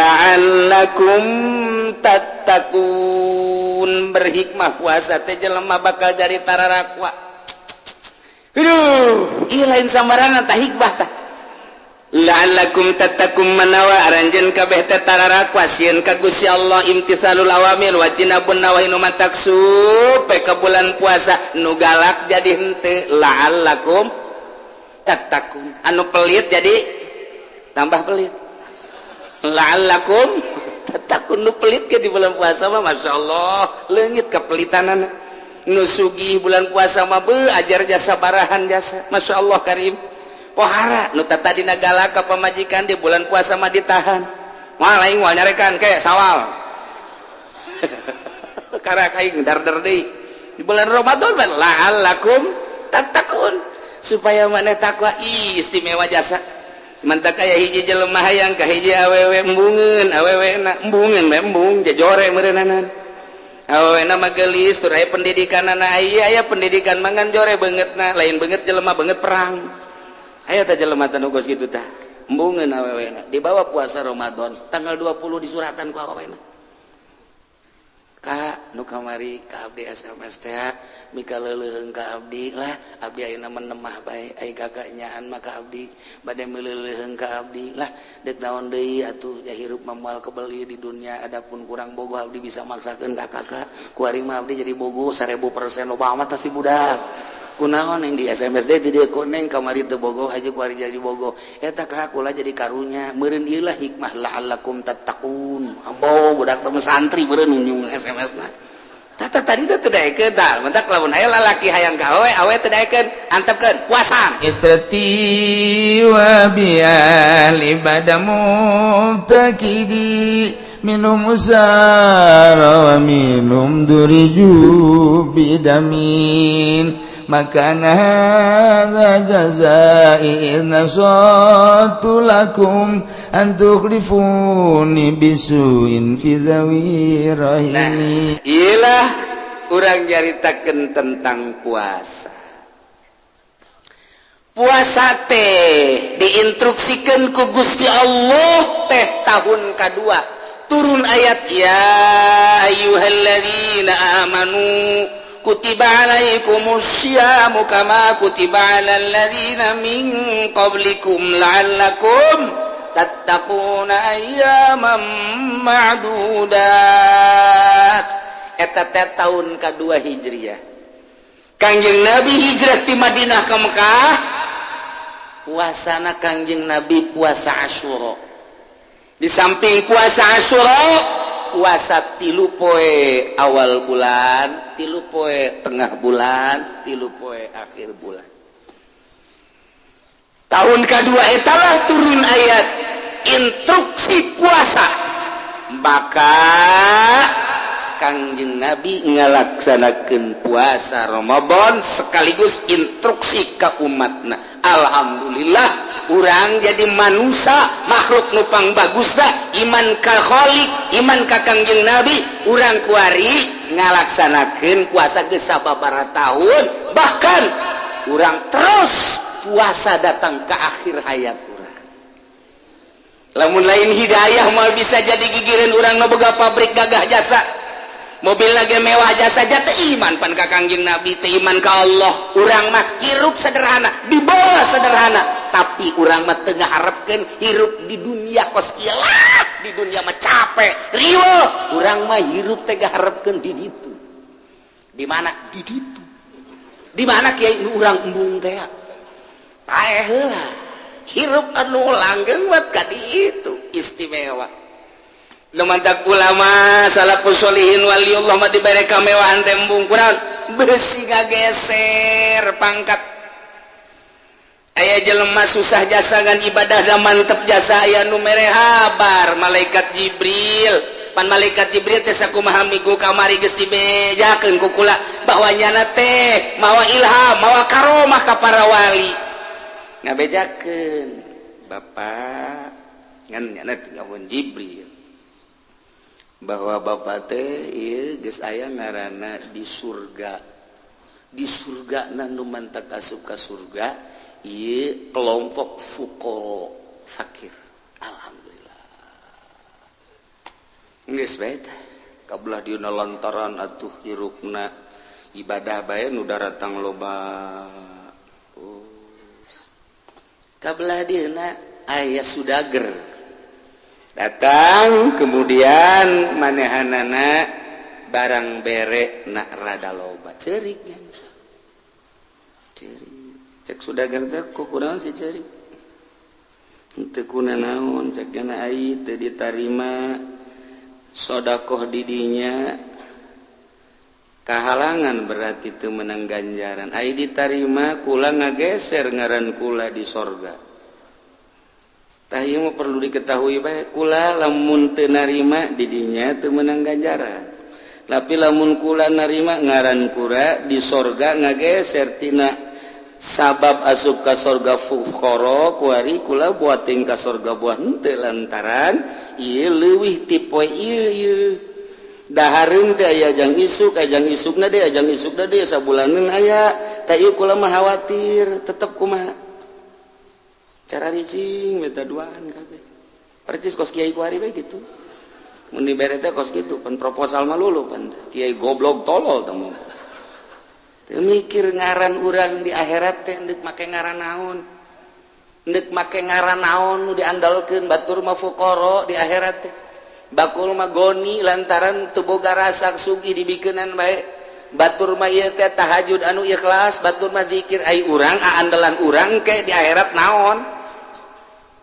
la'allakum tattaqun. Berhikmah puasa teh jelema bakal jadi tararakwa. Ieu lain sambaranna tah hikmah tah. La'allakum tattaqum manawa aranjeun kabeh teh tararakwa sieun ka Gusti Allah imtitsalul awamir wa tinabun nawahi nu mataksu pe ka bulan puasa nu galak jadi henteu la'allakum tattaqun. Anu pelit jadi tambah pelit. La'allakum tattaqun. Nu pelit ke di bulan puasa mah masyaallah leungit kapelitanana. Nu sugih bulan puasa mah ajar jasa barahan jasa masyaallah karim. Pohara nu tata dina galak ka pamajikan di bulan puasa mah ditahan. Moal aing moal nyarekan ke sawal. Karak aing dar-dar deui. Di bulan Ramadan mah la'allakum tattaqun supaya maneh takwa istimewa jasa. Mantak aya hiji jelema hayang ka hiji awewe embungeun, awewena embungeun embung jejore meureunana. Awewena mah geulis tur aya pendidikanana aya pendidikan mangan jore beungeutna, lain beungeut jelema beungeut perang. Aya teh jelema teh nu geus kitu tah. Embungeun awewena dibawa puasa Ramadan tanggal 20 disuratan ku awewena. Kak nu kamari ka abdi SMS teh mika leuleuheung ka abdi lah abdi ayeuna menemah bae ai kakak nyaan maka abdi bade meuleuheung ka abdi lah deuk naon deui atuh ya hirup mah moal kebeuli di dunia adapun kurang bogoh abdi bisa maksakeun ka kakak ku ari mah abdi jadi bogoh 1000% loba amat si budak kunaon yang di SMS teh di dieu koneng kamari teu bogoh haji ku ari jadi bogoh eta kakak kula jadi karunya meureun ieu lah hikmah la'allakum tattaqun ambo budak teh santri meureun nyung SMS-na tata tadi udah tedaikeun tah mentak lamun aya lalaki hayang ka awe tedaikeun antepkeun puasa itrati wa bial ibadamu takidi minum usara wa minum duriju bidamin makana hadza jazai nasatu lakum an tukhlifuni bisuin fi dzawi rahimi. Iyalah urang nyaritakeun tentang puasa. Puasa teh diinstruksikeun ku Gusti Allah teh tahun kadua turun ayat ya ayyuhalladzina amanu kutiba alaikumus syiamu kama kutiba alal ladzina min qablikum la'allakum tattaquna ayyaman ma'dudat. Eta teh tahun kadua Hijriah. Kangjeng Nabi hijrah ti Madinah ka Mekah. Puasana Kangjeng Nabi puasa Asyura. Di samping puasa Asyura puasa 3 poe awal bulan, 3 poe tengah bulan, 3 poe akhir bulan. Tahun kedua etalah turun ayat instruksi puasa. Maka Kangjeng Nabi ngalaksanakeun puasa Ramadan sekaligus instruksi ka umatna. Alhamdulillah urang jadi manusia makhluk nupang bagus dah iman ka Khaliq iman ka Kangjeng Nabi urang kuari ngalaksanakeun puasa geus sababaraha tahun bahkan urang terus puasa datang ke akhir hayat urang. Lamun lain hidayah moal bisa jadi gigireun urang nu boga pabrik gagah jasa mobil lagi mewah jasa jatuh iman pan ka Kangjeng Nabi teh iman ka Allah urang mah hirup sederhana dibawa sederhana tapi urang mah teu ngaharepkeun hirup di dunia kos kieu lah di dunia mah capek riweuh urang mah hirup teh ngaharepkeun di ditu di mana di ditu di mana kiai nu urang embung teh paeh heula hirup anu langgeng buat ka ditu istimewa. Lumantak ulama salafus sholihin waliullah mah dibere kamewahan tembung kurang besi ngageser pangkat aya jelema susah jasa ngan ibadah da mantep jasa aya nu mere habar malaikat Jibril pan malaikat Jibril teh sakumaha migu kamari geus dibejakeun ku kula bahwa nyana teh mawa ilham mawa karomah ka para wali ngabejakeun Bapak ngan nyana teh ngawon Jibril bahwa bapak teh ieu geus aya ngaranna di surga nu mantak asup ka surga ieu kelompok fuqara fakir. Alhamdulillah geus bae teh kabelah dieuna lantaran atuh hirupna ibadah bae nu daratang loba kabelah dieuna aya sudager datang kemudian manehanana barang bere na rada loba ceurik cek sudager teh kunaon si ceurik teu kunaon cek dina ai teu ditarima sodakoh didinya kahalangan berarti teu menang ganjaran ai ditarima kula ngageser ngaran kula di sorga tah ieu mah perlu diketahui bae kula lamun teu narima didinya teu menang ganjaran tapi lamun kula narima ngaran kura di sorga ngageser tina sabab asup ka sorga fukhara kuari kula buating ka sorga buah henteu lantaran ieu leuwih ti poe ieu dahareun teh aya ajang isukna deui ajang isukna deui sabulaneun aya tah ieu kula mah khawatir tetep kumaha cara ricing beta duaan kabeh percis kos kiai kuari bae kitu mun dibere teh kos kitu pan proposal mah lulu pan kiai goblok tolol teh mah teu mikir ngaran urang di akhirat teh deuk make ngaran naon deuk make ngaran naon nu diandalkeun batur mah fuqara di akhirat teh bakul mah goni lantaran teu boga rasa sugih dibikeunan bae batur mah ieu teh tahajud anu ikhlas batur mah zikir ai urang andalan urang ke di akhirat naon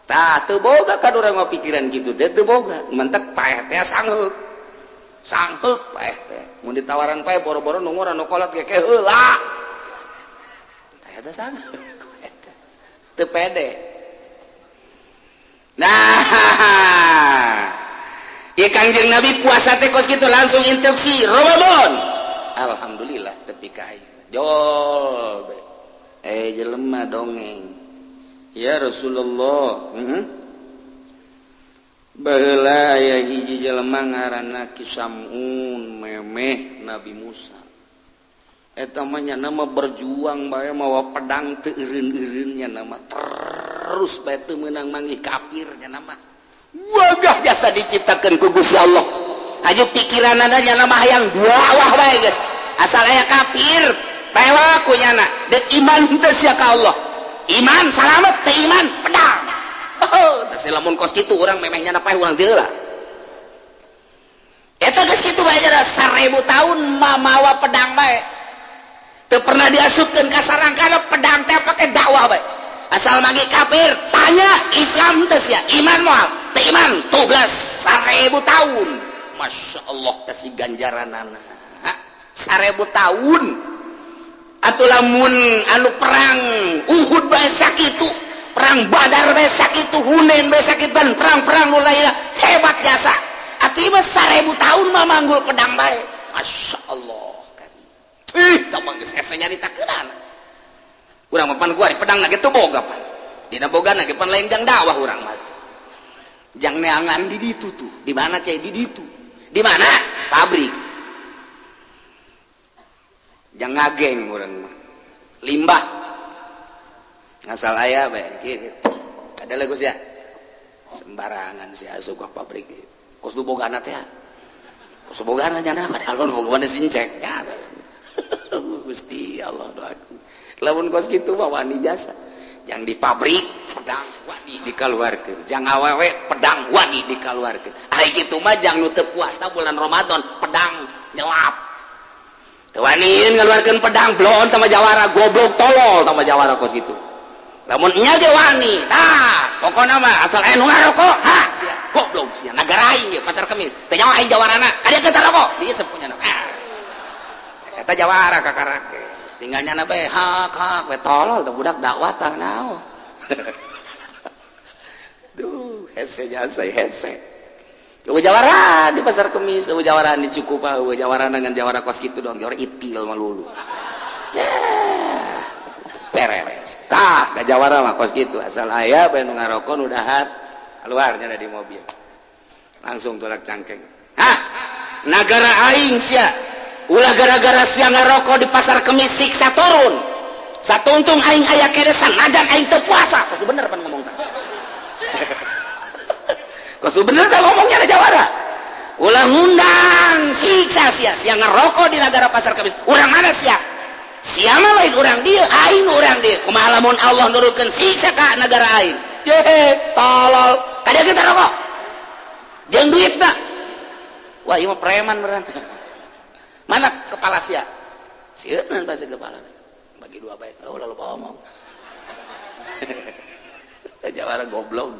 tah teu boga ka urang mah pikiran kitu teh teu boga mentek paeh teh sangheuk paeh teh mun ditawaran paeh boro-boro nu ngora nu kolot ge heula tah eta sangheuk teu pede nah ya Kangjeng Nabi puasa teh kos kitu langsung instruksi Ramadan alhamdulillah tepi ka jol jelema dongeng ya Rasulullah baheula aya hiji jelema ngaranna Kisamun memeh Nabi Musa eta mah nya nama berjuang bae mawa pedang teu eureun-eureunnya nama terus bae teu meunang manggih kafir nya nama wagah jasa diciptakeun ku Gusti Allah aju pikiranna nya nama hayang dakwah bae geus asal aya kafir tewa ku nyana deuk iman teu sia ka Allah iman salamet teu iman pedang oh teh lamun kos kitu urang memeh nya paeh urang teu lah eta geus kitu bae nya 1000 tahun mawa pedang bae teu pernah diasupkeun ka sarangkana pedang teh pake dakwah bae asal magi kafir tanya Islam teh sia iman moal teu iman toblas 1000 tahun Masya Allah kasih ganjaranana 1000 tahun atuh lamun anu perang Uhud bae sakitu perang Badar bae sakitu Hunain bae sakitu dan perang-perang nu lainna hebat jasa atuh ieu 1000 tahun mah manggul pedang bae Masya Allah kan tah mah geus hese nyaritakeunana urang mah pan kuari pedang na kitu boga pan dina bogana ge pan lain jang dakwah urang mah jang neangan di ditu tuh di mana kayak di ditu di mana pabrik jang ngageng urang mah limbah ngasal aya bae kieu ada lagu sia sembarangan sia asup ka pabrik kos nu bogana teh kos bogana nya padahal bogana sincek nya Gusti Allah doaku lamun kos kitu mah wani jasa yang di pabrik pedang wani dikaluarkeun jang awewe pedang wani dikaluarkeun ari kitu mah jang nu teu puasa bulan Ramadan pedang nyelap teu wani ngaluarkeun pedang blon tama jawara goblok tolol tama jawara kos kitu lamun nya ge wani tah pokona mah asal aya nu ngarokok ha sia goblok sia nagara aing ge pasar kemis teh nyawa aing jawarana kada teu tarokok dieu sepunya eta jawara kakarake tinggalnya na bae hak we tolol teh budak dakwah tah naon duh hese jasa hese eueuh jawara di pasar kemis eueuh jawara di Cukupa eueuh jawara dengan jawara kos kitu dong jawara itil mah lulu pereres tah da jawara mah kos kitu asal aya bae nu ngarokok nu dahar keluarnya di mobil langsung tolak cangkeng nagara aing sia ulah gara-gara siang ngarokok di pasar kemis siksa turun satuntung aing aya kedesan najan aing teu puasa kos bener pan ngomong tah kos bener tah ngomongnya ada jawara ulah ngundang siksa sia ngerokok di negara Pasar Kamis urang mana sia mah lain urang dieu aing urang dieu kumaha lamun Allah nurutkeun siksa ka negara aing tolol kada kita rokok jeung duitna wah ieu mah preman beneran mana kepala sia sieun pasti kepala bagi dua baik lalu ngomong jawara goblok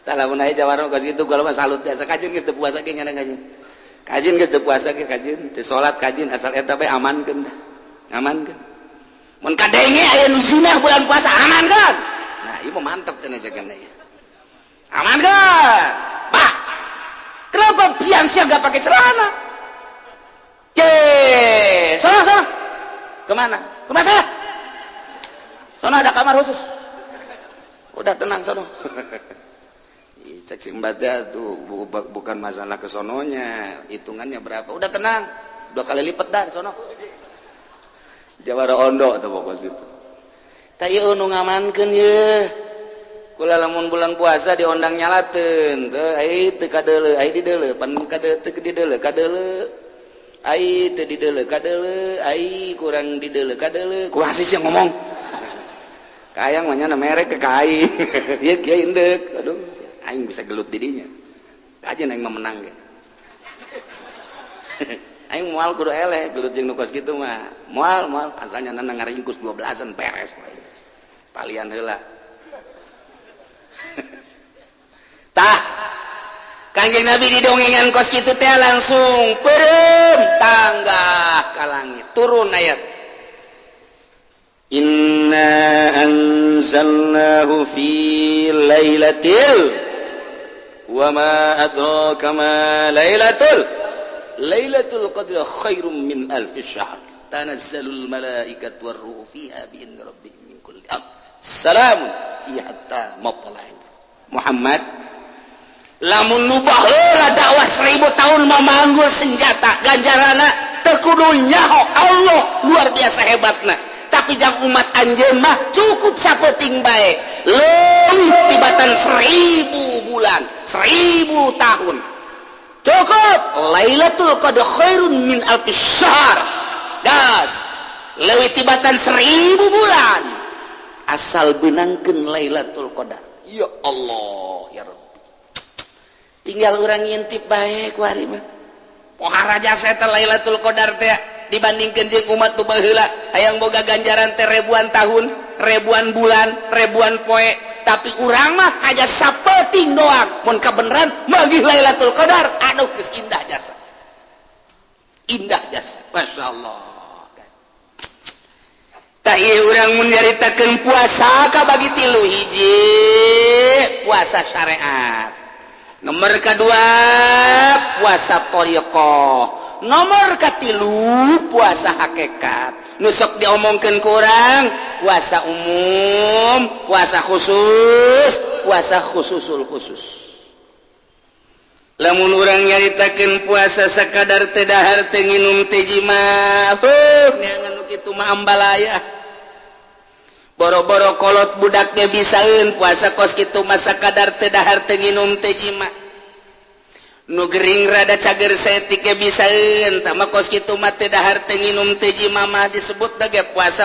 talamun aya jawara geus kitu kalau mah salut biasa kajin geus teu puasa ge ngana kajin geus teu puasa ge kajin teu salat kajin asal eta bae amankeun dah amankeun mun kadenge aya nu zinah bulan puasa amankeun nah ieu mah mantep cenah jaganna ya amankeun pak kenapa pian sia enggak pakai celana sono kemana rumah saya sono ada kamar khusus udah tenang sono cek simbatnya tuh bukan masalah kesononya hitungannya berapa udah tenang 2 kali lipat dah sono Jawara ondo atau pokok situ tak iya nu ngamankeun ye kula lamun bulan puasa diondang nyalateun teu ai teu kadeuleu ai di deuleu pan kade teu di deuleu kadeuleu ai teu di deuleu kadeuleu ai kurang di deuleu kadeuleu ku hasis yang ngomong kayang mah nya merek ke kai ieu kieu indek aduh aing bisa gelut didinya kajen aing mah menang ge aing moal kudu eleh gelut jeung nu kos kitu mah moal asalnya nana ngaringkus 12an beres we palian heula tah Kanjeng Nabi didongengan kos kitu teh langsung peureum tangga ka langit turun ayat Inna anzalnahu fi lailatil wa ma adraka ma lailatul qadri khairum min alfi syahr tanazzalul malaikatu war-ruhu fiha bi idzni rabbihim min kulli amr salamun hiya hatta matla'il Muhammad lamun nu baheula dakwah 1000 tahun memanggul senjata ganjarana teu kudu nyaho Allah luar biasa hebatna tapi jang umat anjeun mah cukup sapeuting bae leuwih tibatan 1000 bulan 1000 tahun cukup Lailatul Qadar khairun min alfi syahr das leuwih tibatan 1000 bulan asal beunangkeun Lailatul Qadar ya Allah ya Rabb tinggal urang ngintip bae ku ari mah pohara jasa eta Lailatul Qadar teh dibandingkeun jeung umat nu baheula hayang boga ganjaran teh ribuan tahun, ribuan bulan, ribuan poe, tapi urang mah aja sapeuting doang. Mun kabeneran magih Lailatul Qadar, aduh geus indah jasa. Indah jasa. Masyaallah. Tah ieu urang mun nyaritakeun puasa ka bagi 3 hiji puasa syariat. Nomor kedua puasa thariqah. Nomor katilu puasa hakikat nusok diomongkeun ku urang puasa umum puasa khusus puasa khususul khusus lamun urang nyaritakeun puasa sakadar teu dahar teu nginum teh jima neangan nu kitu mah ambalaya boro-boro kolot budak ge bisaeun puasa kos kitu mah sakadar teu dahar teu nginum teh jima nu gering rada cager setik ge bisaeun tah mah kos kitu mah teu dahar teu nginum teh jima mah disebut ge puasa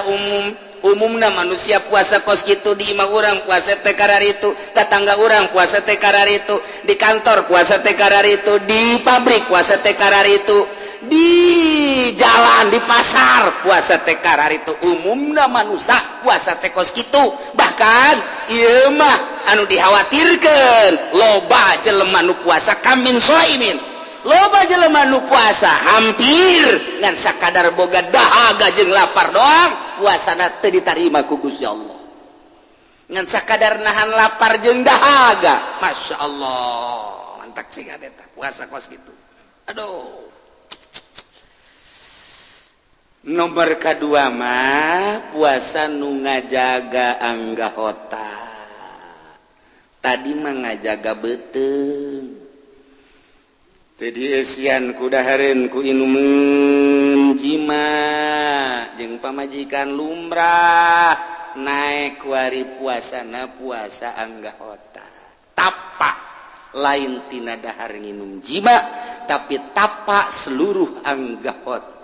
umumna manusia puasa kos kitu di imah urang puasa teh kararitu tetangga urang puasa teh kararitu di kantor puasa teh kararitu di pabrik puasa teh kararitu di jalan di pasar puasa teh kararitu umumna manusia puasa teh kos kitu bahkan ieu mah anu dikhawatirkeun loba jelema nu puasa kamin shaimin loba jelema nu puasa hampir ngan sakadar boga dahaga jeung lapar doang puasana teu ditarima ku Gusti Allah ngan sakadar nahan lapar jeung dahaga masyaallah mantak sih eta puasa kos kitu aduh nomor kedua mah puasa nu ngajaga anggota tadi mah ngajaga beuteung teu dieusian ku dahareun ku inumeun jima jeung pamajikan lumrah naek ku ari puasana puasa anggota tapak lain tina dahar nginum jima tapi tapak seluruh anggota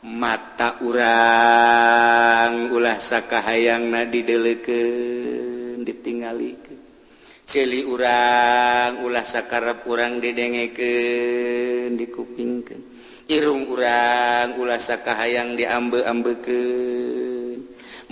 mata urang ulah sakahayangna dideleukeun ditingalikeun celi urang ulah sakarep urang didengekeun dikupingkeun irung urang ulah sakahayang diambe-ambekeun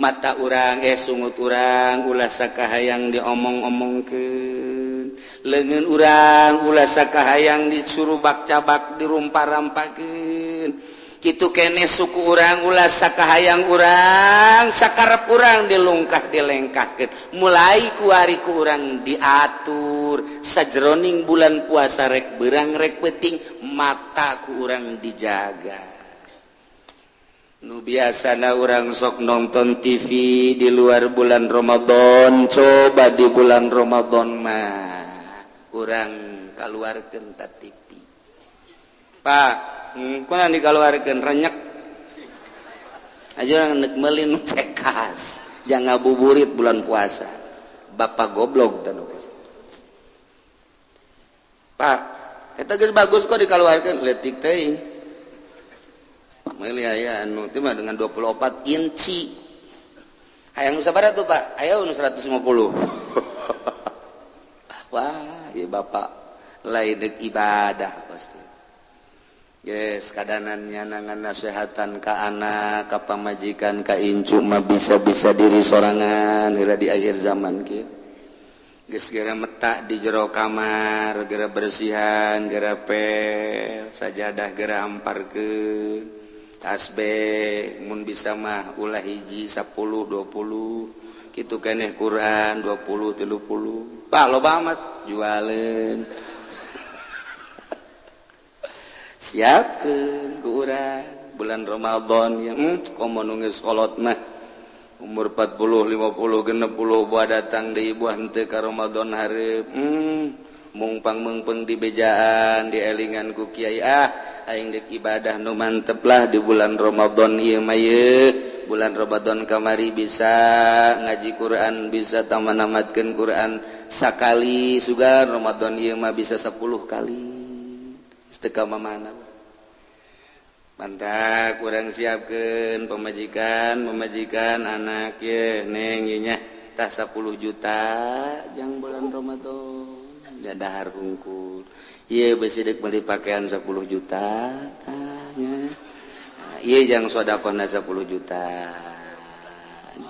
mata urang sungut urang ulah sakahayang diomong-omongkeun leungeun urang ulah sakahayang disuruh bak-cabak dirumpa-rampakeun kitu keneh suku urang ulah sakahayang urang sakarep urang dilungkah dilengkahkeun mulai ku ari ku urang diatur sajroning bulan puasa rek beurang rek penting mata ku urang dijaga nu biasana urang sok nonton TV di luar bulan Ramadan coba di bulan Ramadan mah urang kaluarkeun ta TV Pak kunaon dikaluarkeun renyek aja urang neuk meuli nu cekas jangan ngabuburit bulan puasa bapak goblok tanu Pak eta geus bagus kok dikaluarkeun leutik teuing meuli aya anu teh mah dengan 24 inci hayang nu sabaraha tuh Pak aya nu 150 wah ieu bapak lain deuk ibadah pasti yes kadanan nyanangan nasehatan ka anak ka pamajikan ka incu mah bisa-bisa diri sorangan heula di akhir zaman kieu geus geura metak di jero kamar geura bersihan geura pel sajadah geura amparkeun tasbih mun bisa mah ulah hiji 10 20 kitu keneh Quran 20 30 Pak loba amat jualeun siapkeun ku urang bulan Ramadan ya komo nu geus kolot mah umur 40 50 60 buah datang deui buah henteu ka Ramadan hareup mungpang-mungpeng di bejaan dielingan ku kiai aing deuk ibadah nu mantep lah di bulan Ramadan ieu mah bulan Ramadan kamari bisa ngaji Quran bisa tamanamatkeun Quran sakali sugan Ramadan ieu mah bisa 10 kali teu ka mamana mantap urang siapkeun pemajikan anak ye neng ieu nya tah 10 juta jang bulan Ramadan jadahar hungkul ieu beusi deuk meuli pakaian 10 juta tanya ieu jang sedekahna 10 juta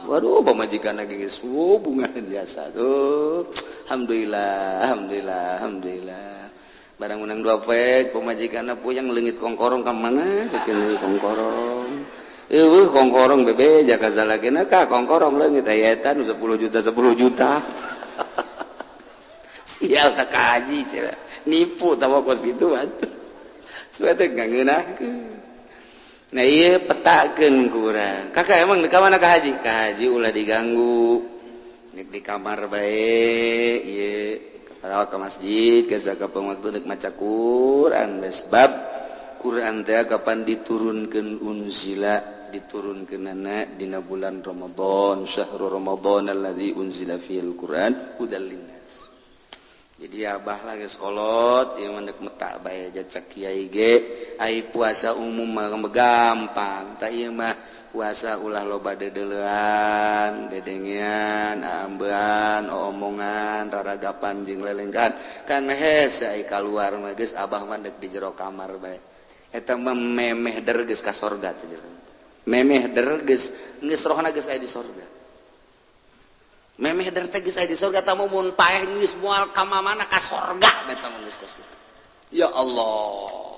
waduh pamajikanna geus bunga biasa tuh alhamdulillah barang menang 2 pek pamajikanna puyang leungit kongkorong ka mana sakeun kongkorong eueuh kongkorong bebe jaka salagena ka kongkorong leungit aya eta nu 10 juta sial tak kaji cenah nipu tawa kos gitu atuh suete ngeunahkeun nah ieu petakeun ku urang kakak emang ka mana ka haji ulah diganggu di kamar bae ieu karawat ke masjid geus kapan waktu deuk maca Quran sebab Quran teh kapan diturunkeun unzila diturunkeunana dina bulan Ramadan syahrul Ramadan allazi unzila fil Quran hudal linnas jadi abah lagi kolot ieu mah deuk metak bae jacak kiai ge ai puasa umum mah gampang tah ieu mah puasa ulah loba dedeleuan dedengian ambean omongan raragapan jeung lelenggan kan hese ai kaluar mah geus abah mah deuk di jero kamar bae eta mah memeh der geus ka sorga teh memeh der geus rohna geus aya di sorga memeh der teh geus aya di sorga tah mun paeh geus moal ka mamana ka sorga beta mah geus kitu ya Allah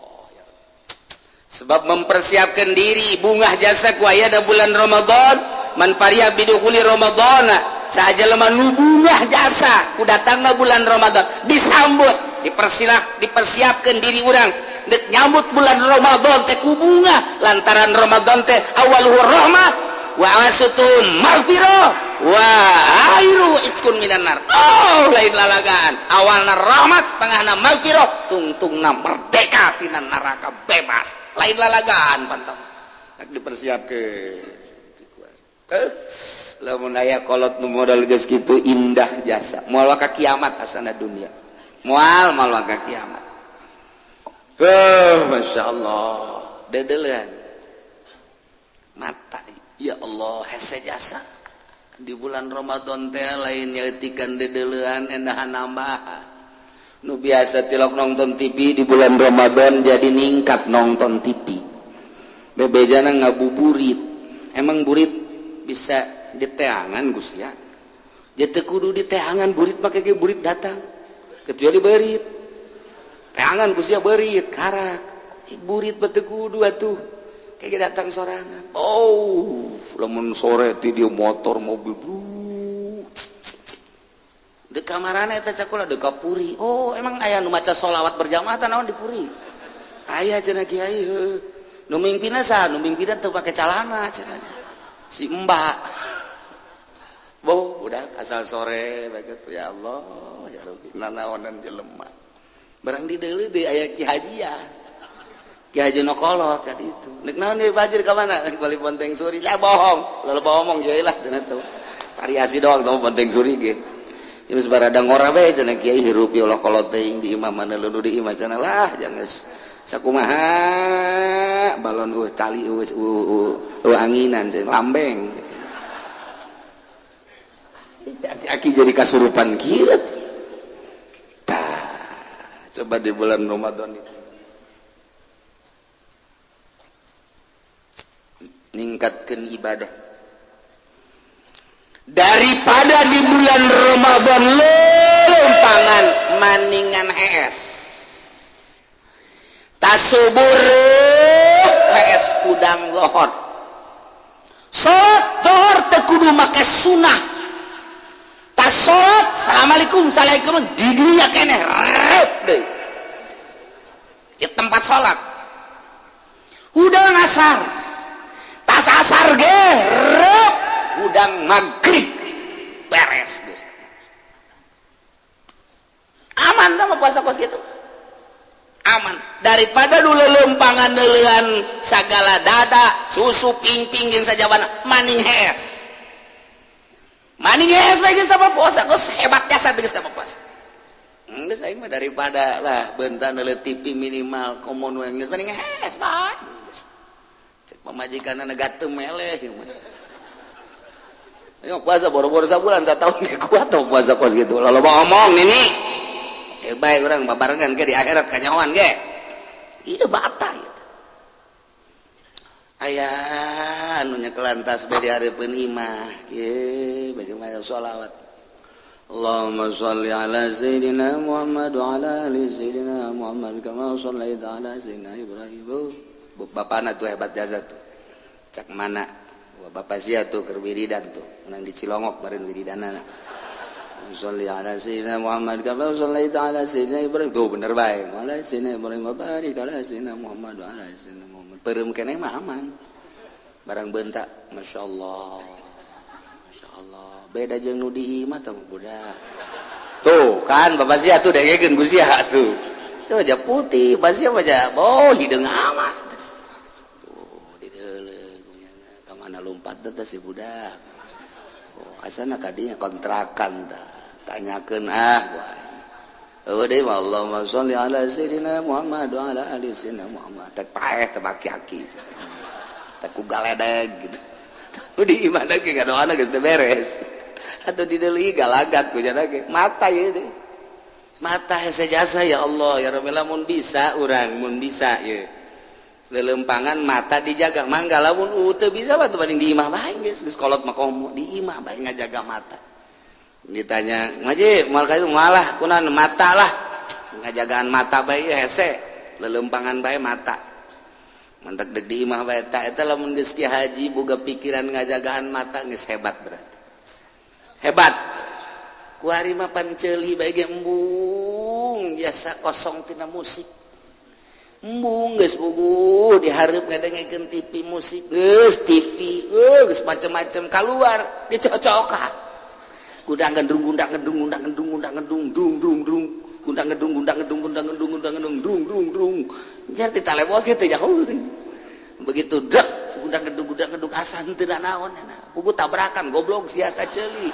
sebab mempersiapkan diri bungah jasa ku aya da bulan Ramadan man fariha bidukhuli Ramadan sahaja lemah nu bungah jasa ku datangna bulan Ramadan disambut dipersiapkan diri urang deuk nyambut bulan Ramadan teh ku bungah lantaran Ramadan teh awaluhu rahmah wa awasutun maghfirah wa airu itqun minan nar lain lalagaan awalna rahmat tengahna maghfirah tungtungna merdeka tina neraka bebas lain lalagaan pantang dipersiapkeun lamun aya kolot nu modal geus kitu indah jasa moal ka kiamat asana dunia moal ka kiamat Masya Allah dedelan mata ya Allah hese jasa di bulan Ramadan teh lain nyaetikan dedelan endahan nambah nu biasa tilok nonton TV di bulan Ramadan jadi ningkat nonton TV bebejana ngabuburit emang burit bisa diteangan Gus ya jadi kudu diteangan burit make ge burit datang kecuali berit teangan Gus ya berit karak burit batu kudu atuh kayak datang sorangan lamun sore ti dia motor mobil di kamarana eta cakula di kapuri emang aya nu maca sholawat berjamaah teh naon di puri aya cenah kiai nu mimpina saha nu mimpina teu pake calana cenah si mbak budak asal sore baget ya Allah ya Rabbi nanaonan jelema barang di deuleu deui aya Ki Haji ya Ki Haji nokolot ka ditu nek naon deui fajir ka mana balik Ponteng Suri ya bohong lalu omong kiai lah cenah teh variasi doang teh Ponteng Suri ge geus barada ngora bae cenah kiai hirup ya Allah kolot teuing di imam mana leunuh di imam cenah lah jangan sakumaha balon tali anginan cenah lambeng aki jadi kasurupan kieu coba di bulan Ramadan itu ningkatkan ibadah daripada di bulan Ramadan lompangan maningan hees tasubur hees udang lohor sotor tekudu make sunah tasot assalamualaikum assalamualaikum di dunia kene di tempat sholat udang asar tas asar ge udang maghrib beres guys aman sama puasa kos gitu aman daripada dulu lempangan neulean sagala dada susu ping-ping jeung sajabana maning hees bagi sama puasa kos hebat jasa geus sama puasa geus aing mah daripada lah bentan neuleun TV minimal komun we geus maning hees bae cek pamajikanna gateum meleh ayo puasa boro-boro sabulan satahun ge kuat tong puasa kos gitu loba omong nini bae urang babarengan ke di akhirat kanyawan ge ieu bata aya anu nyekelan tasbih di hareupeun imah ye baca sholawat Allahumma shalli ala sayyidina Muhammad wa ala ali sayyidina Muhammad kama shallaita ala sayyidina Ibrahim bapana tuh hebat jasa tuh cak mana bapak sia tuh keur wiridan tuh menang di Cilongok meureun wiridanana sholli ala sayyidina Muhammad kama shallaita ala sayyidina Ibrahim tuh bener bae ala sayyidina Ibrahim wa barik ala sayyidina Muhammad wa ala sayyidina Muhammad peureum keneh mah aman barang bentak masyaallah beda jeung nu di imah teh budak tuh kan bapak sia tuh dengekeun ku sia tuh coba aja putih basia baca hideung amat tuh di deuleu ka mana lompat teh si budak asana kadinya kontrakan tah tanyakeun deui Allahumma sholli ala sayyidina Muhammad wa ala ali sayyidina Muhammad teh paeh teh aki-aki teh ku galedeg gitu di imana ge ngadoana geus teh beres atuh di deuleu galagat ku jana ge mata ye deh mata hese jasa ya Allah ya Rabbi lamun bisa urang mun bisa ye lelempangan mata dijaga mangga lamun teu bisa batu paling di imah bae geus kolot mah komo di imah bae ngajaga mata ditanya ngaji moal ka itu malah kunaon mata lah ngajagaan mata bae hese lelempangan bae mata mantak deg di imah bae eta lamun geus Ki Haji boga pikiran ngajagaan mata geus hebat berarti hebat ku ari mah panceuli bae ge embung biasa kosong tina musik embung geus puguh dihareup ngadengekeun TV musik geus TV geus macem-macem kaluar dicocokan gundang gedung dung jar ditalebos kitu ya begitu dek gundang gedung asan teu naon puguh tabrakan goblok sia ta ceuli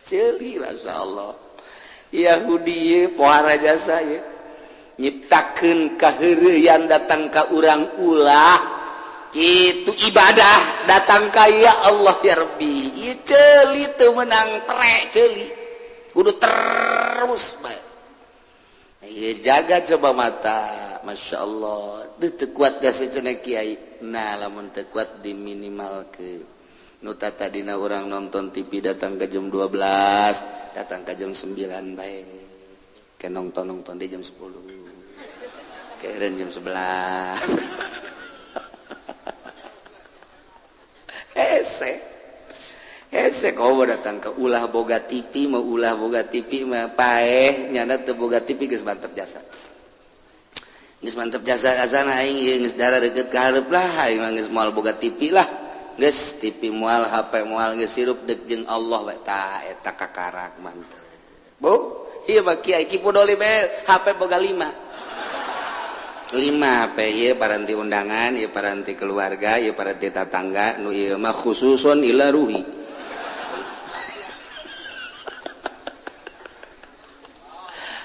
ceuli masyaallah Yahudi pohara jasa ya nyiptakeun kaheureuyan datang ka urang ulah itu ibadah datang ka ya Allah ya Rabbi ieu ceuli teu meunang pre ceuli kudu terus bae ieu jaga coba mata Masya Allah teu kuat gase cenah kiai nah lamun teu kuat diminimalkeun nu tadina urang nonton TV datang ke jam 12 datang ke jam 9 bae ke nonton di jam 10 keren jam 11 hese kau datang ke ulah boga TV mau ulah boga TV mah paeh nyana teu boga TV geus mantep jasa asana aing geus dara deukeut ka hareup lah aing mah geus moal boga TV lah geus TV moal HP moal geus sirup deuk jeung Allah bae tah eta kakarak mantep bu ieu mah kiai kipu doli bae HP boga 5 HP ieu paranti undangan ieu paranti keluarga ieu paranti tetangga nu ieu mah khususon ila ruhi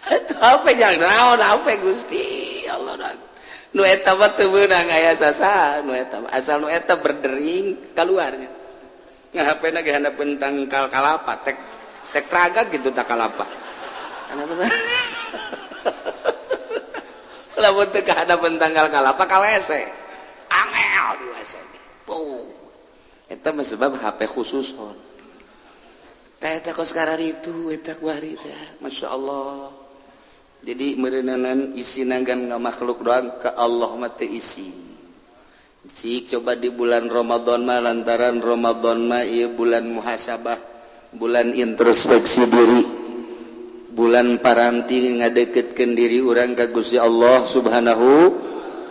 eta HP yang naon HP Gusti Allah nu eta mah teu meunang aya sasa nu eta asal nu eta berdering kaluarnya ngahapena ge handapeun tangkal kalapa tek raga gitu tak kalapa lamun teu kahadapan tanggal kalapa ka WC angel di WC tuh eta mah sebab HP khususon tah eta kos kararitu eta kuari teh Masya Allah jadi meureuneunan isina gan ngamakhluk doang ka Allah mah teu isi cik coba di bulan Ramadan mah lantaran Ramadan mah ieu bulan muhasabah bulan introspeksi diri bulan paranti ngadeketkeun diri urang ka Gusti Allah Subhanahu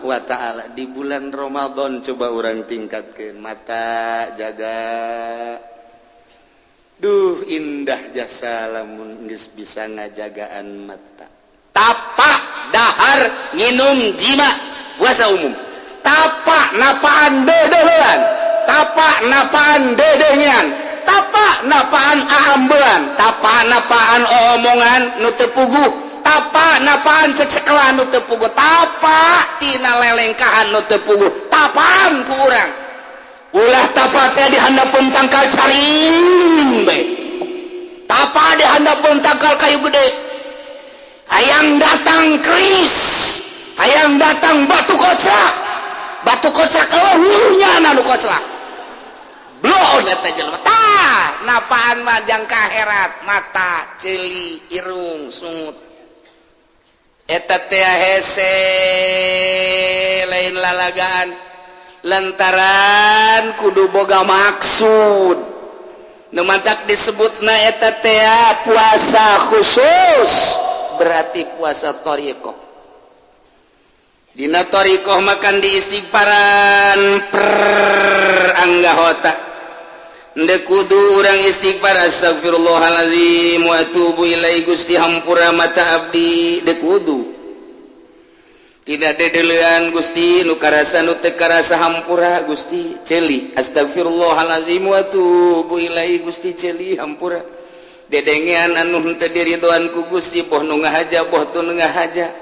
wa ta'ala di bulan Ramadan coba urang tingkatkeun mata jaga duh indah jasa lamun geus bisa ngajagaan mata tapak dahar nginum jima puasa umum tapak napaan dedeuhan tapak napaan dedehnyan tapak napaan aambean tapak napaan omongan nu teu puguh tapak napaan cecekelan nu teu puguh tapak tina lelengkahan nu teu puguh tapaan ku urang ulah tapak teh di handapeun tangkal caring bae tapak di handapeun tangkal kayu gede hayang datang keris hayang datang batu kocak eueuhnya anu kocak blon eta jelema tah napaan mah jang kaherat mata ceuli irung sungut eta teh hese lain lalagaan lantaran kudu boga maksud nu mantak disebutna eta teh puasa khusus berarti puasa thariqah dina thariqah makan di istighfaran per anggahota ndek kudu urang istighfar astagfirullahalazim wa atubu ilaihi Gusti hampura mata abdi dek kudu tidak dedeleuan Gusti nu karasa nu teu karasa hampura Gusti ceuli astagfirullahalazim wa atubu ilaihi Gusti ceuli hampura dedengean anu henteu diridhoan ku Gusti boh nu ngahaja boh teu ngahaja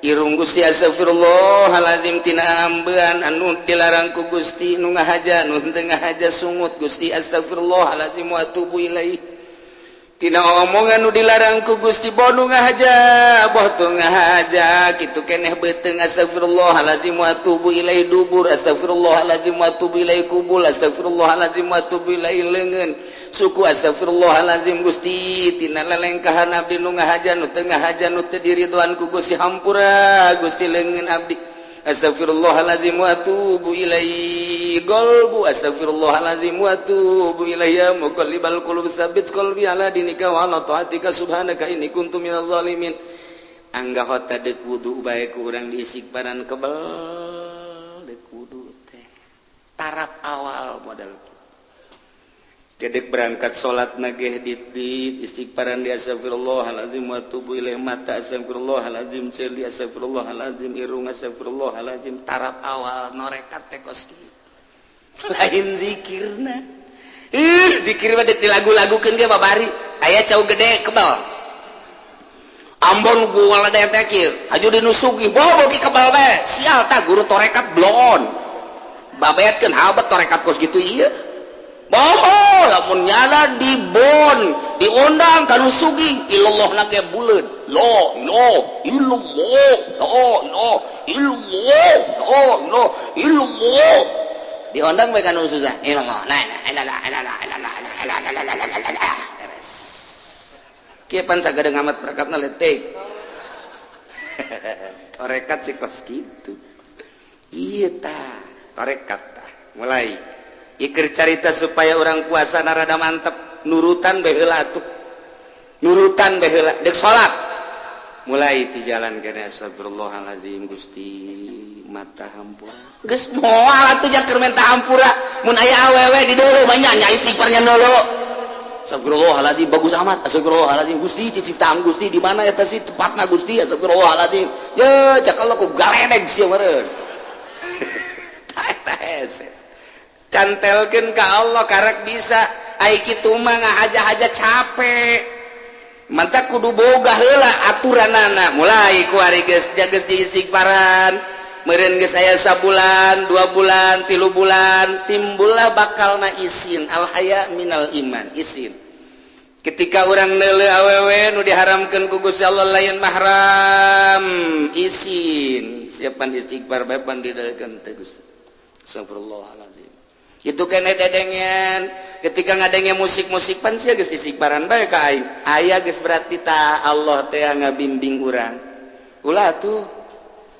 irung Gusti astagfirullahalazim tina ambean anu dilarang ku Gusti nu ngahaja nu henteu ngahaja sungut Gusti astagfirullahalazim wa atubu ilaihi tina omongan nu dilarang ku Gusti boh nu ngahaja boh teu ngahaja kitu keneh beuteung astagfirullahalazim wa atubu ilaihi dubur astagfirullahalazim wa atubu ilaihi kubul astagfirullahalazim wa atubu ilaihi leungeun suku astagfirullahalazim Gusti tina lelengkahan abdi nu ngahaja nu teu ngahaja nu teu diridhoan ku Gusti hampura Gusti leungeun abdi astagfirullahalazim wa atubu ilaihi qalbu astagfirullahalazim wa atubu ilaihi ya muqallibal qulub tsabbit qalbi ala dinika wa ala taatika subhanaka inni kuntu minaz zalimin anggahota deuk wudu bae ku urang diistighfaran kebal deuk wudu teh tarap awal modal dedek berangkat sholat nageh di istighfaran di astagfirullahalazim wa atubu ilaih mata astagfirullahalazim ceuli astagfirullahalazim irung astagfirullahalazim tarap awal norekat teh koski lain zikirna zikir mah dilagu-lagukeun ge babari aya cau gede kebal Ambon gua ada tekir aju dinusugi bobo ki kebal bae sial ta guru torekat blon babetkeun habat torekat kos gitu iya bobo lamun nyala di bon diundang ka nusugi illallah na ge buleud lo illallah diundang bae ka nu susah illallah kieu pan sagede ngamat prakatna letek torekat si kos kitu ieu tah torekat tah mulai ikir carita supaya orang puasa narada mantep nurutan baheula atuh nurutan baheula deuk salat mulai ti jalan kene astagfirullahalazim Gusti mata hampura geus moal atuh jak keur menta hampura mun aya awewe di deuleu banyak nya istighfarnya deuleu astagfirullahaladzim bagus amat astagfirullahaladzim Gusti ciciptaan Gusti di mana eta sih tepatna Gusti astagfirullahaladzim ya cak Allah ku galedeg sia meureun eta hese cantelkeun ka Allah karek bisa ai kitu mah ngahaja-haja capek mantap kudu boga heula aturanana mulai ku ari geus jageus di istighfaran meureun geus aya sabulan 2 bulan 3 bulan timbullah bakalna isin al haya minal iman isin ketika orang neuleu awewe nu diharamkeun ku Gusti Allah lain mahram isin siapan istighfar bae pan dideukeun teh Gusti astagfirullahalazim itu kene dedengen ketika ngadenge musik-musik pan sia geus istighfaran bae ka aing aya geus berarti ta Allah teh ngabimbing urang ulah tuh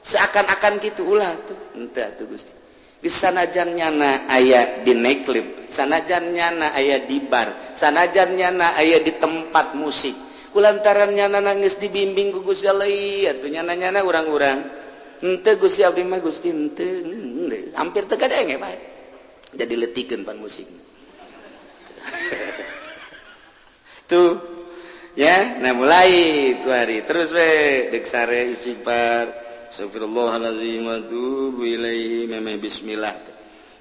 seakan-akan gitu ulah tuh henteu atuh Gusti sanajan nyana aya di nightclub sanajan nyana aya di bar sanajan nyana aya di tempat musik kulantaran nyana geus dibimbing ku Gusti Allah atuh nyana-nyana urang-urang henteu Gusti abdi mah Gusti henteu hampir teu gadenge bae jadi letikeun pan musik tuh ya nah mulai itu hari terus we deuk sare istighfar astagfirullahalazim wa atubu ilaihi memeh bismillah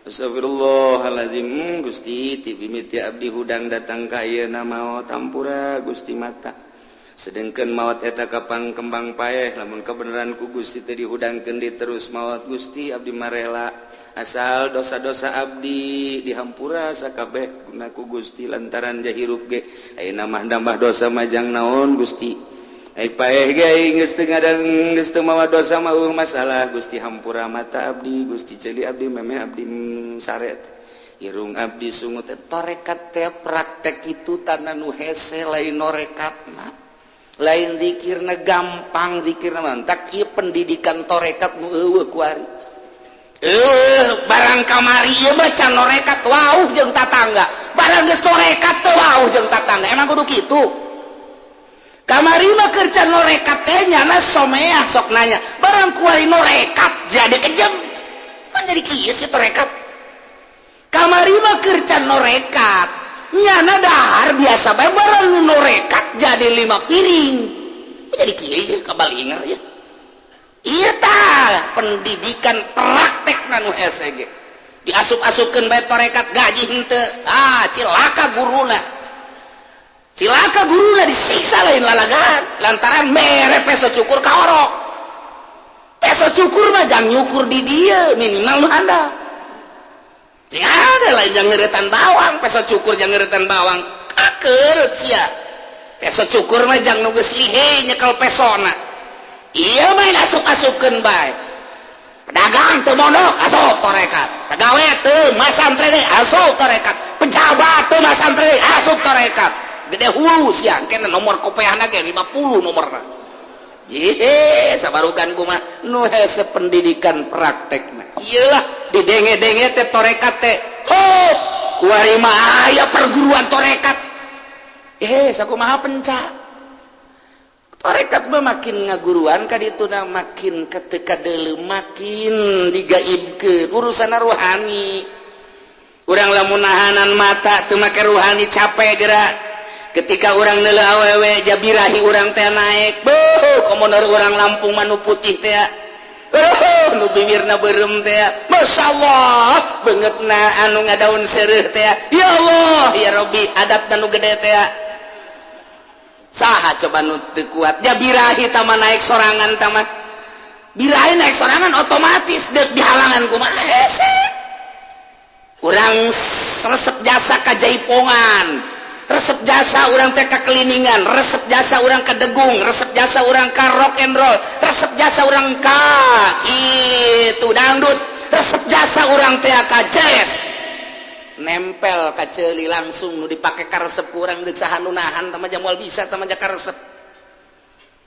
astagfirullahalazim Gusti ti mimiti abdi hudang datang ka ayeuna maot ampura Gusti mata sedengkeun maot eta kapan kembang paeh lamun kabeneran ku Gusti teh dihudangkeun di terus maot Gusti abdi marela asal dosa-dosa abdi dihampura sakabeh guna ku Gusti lantaran jahirup ge ayeuna mah nambah dosa majang naon Gusti ai paeh ge aing geus teu ngadang geus teu mawa dosa mah masalah Gusti hampura mata abdi Gusti ceuli abdi memeh abdi saret irung abdi sungut torekat teh praktek itu tanah nu hese lain norekatna lain zikirna gampang zikirna mantak ieu pendidikan torekat nu eueuh ku ari barang kamari ieu mah can norekat wauh jeung tatangga barang geus torekat teu wauh jeung tatangga emang kudu kitu kamari mah keur can norekat teh nyana someah sok nanya barang kuari norekat jadi kejem kan jadi kieu sih torekat kamari mah keur can norekat nyana dahar biasa bae barang nu norekat jadi 5 piring jadi kieu kabalinger ya ieu tah pendidikan praktek nu hese ge diasup-asupkeun bae torekat gaji henteu cilaka guruna cilaka guruna disiksa lain lalagan lantaran mere peso cukur kaorok peso cukur mah jang nyukur di dia minimal lu handal jang ada lain jang ngeretan bawang peso cukur jang ngeretan bawang kakeureut sia peso cukur mah jang nu geus lihe nyekel pesona ieu mah asup-asupkeun bae pedagang teu mondok asup torekat pagawe teu masantre asup torekat pejabat teu masantre asup torekat gede hulu siang kena nomor kopeahna ge 50 nomorna ye sabarukan kumaha nu hese pendidikan praktekna iyalah didenge-denge teh torekat teh ho kuari mah aya perguruan torekat sakumaha penca torekat mah makin ngaguruan ka dituna makin ketika deuleu makin digaibkeun urusan rohani urang lamun nahanan mata teu make rohani capek geura ketika orang neuleuh awewe jabirahi orang teh naik komoner orang Lampung manu putih teh nu bibirna beureum teh masyaallah beungeutna anu ngadaun seureuh teh ya Allah ya Rabbi adatna nu gede teh saha coba nu teu kuat ja birahi tama naik sorangan tama birahi naik sorangan otomatis deuk dihalangan kumaha hese urang resep jasa ka jaipongan resep jasa urang teh ka keliningan resep jasa urang ka degung resep jasa urang ka rock and roll resep jasa urang ka kitu dangdut resep jasa urang teh ka jazz nempel ka ceuli langsung nu dipake ka resep urang deuk saha nu nahan tama moal bisa tama ka resep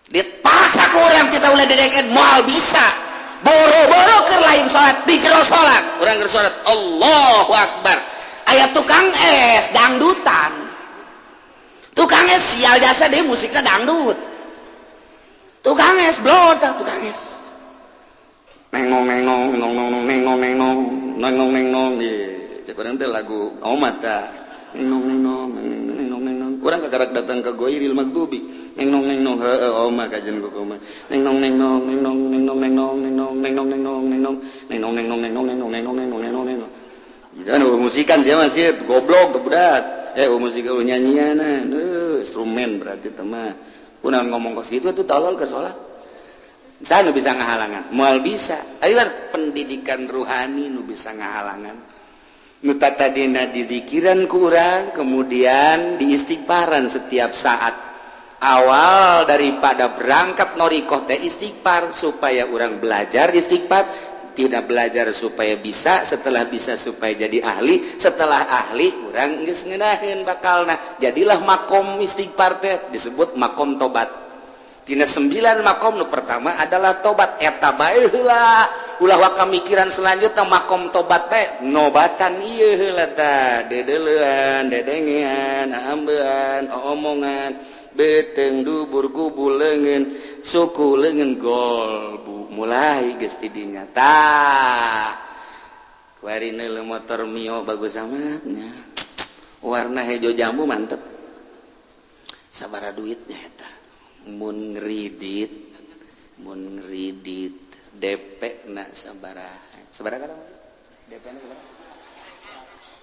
dipaksa ku urang kita ulah dedeket moal bisa boro-boro keur lain salat di jero salat urang keur salat Allahu Akbar aya tukang es dangdutan tukang es sial jasa deh musiknya dangdut tukang es blot tukang es nengong nengong nengong nengong nengong nengong nengong nengong sekarang teh lagu omat ta nengong nengong nengong nengong urang kagarak datang ke Goiril Magdubi nengong nengong heueuh omah kajen ku omah nengong nengong nengong nengong nengong nengong nengong nengong nengong nengong nengong nengong nengong nengong nengong nengong nengong jangan musikan siapa sih goblok budak musik nyanyian instrumen berarti teman kuna ngomong kos gitu tuh tolol ke sholat saya nu bisa ngahalangan moal bisa ayo pendidikan rohani nu bisa ngahalangan nu tadina di zikiran kurang kemudian di istighfaran setiap saat awal daripada berangkat norikoh teh istighfar supaya orang belajar istighfar tidak belajar supaya bisa setelah bisa supaya jadi ahli setelah ahli orang geus ngeunaheun bakalna jadilah makom istighfar teh disebut makom tobat tina 9 makom nu pertama adalah tobat eta bae heula ulah waka mikiran selanjutnya makom tobat teh nobatan ieu heula tah dedeleuan dedengean ambean omongan beteng dubur kubul leungeun suku leungeun golbu mulai geus ti dinya tah kuarina le motor Mio bagus amatnya warna hejo jambu mantep sabaraha duitnya eta mun ngridit DP na sabaraha kada DP na sabaraha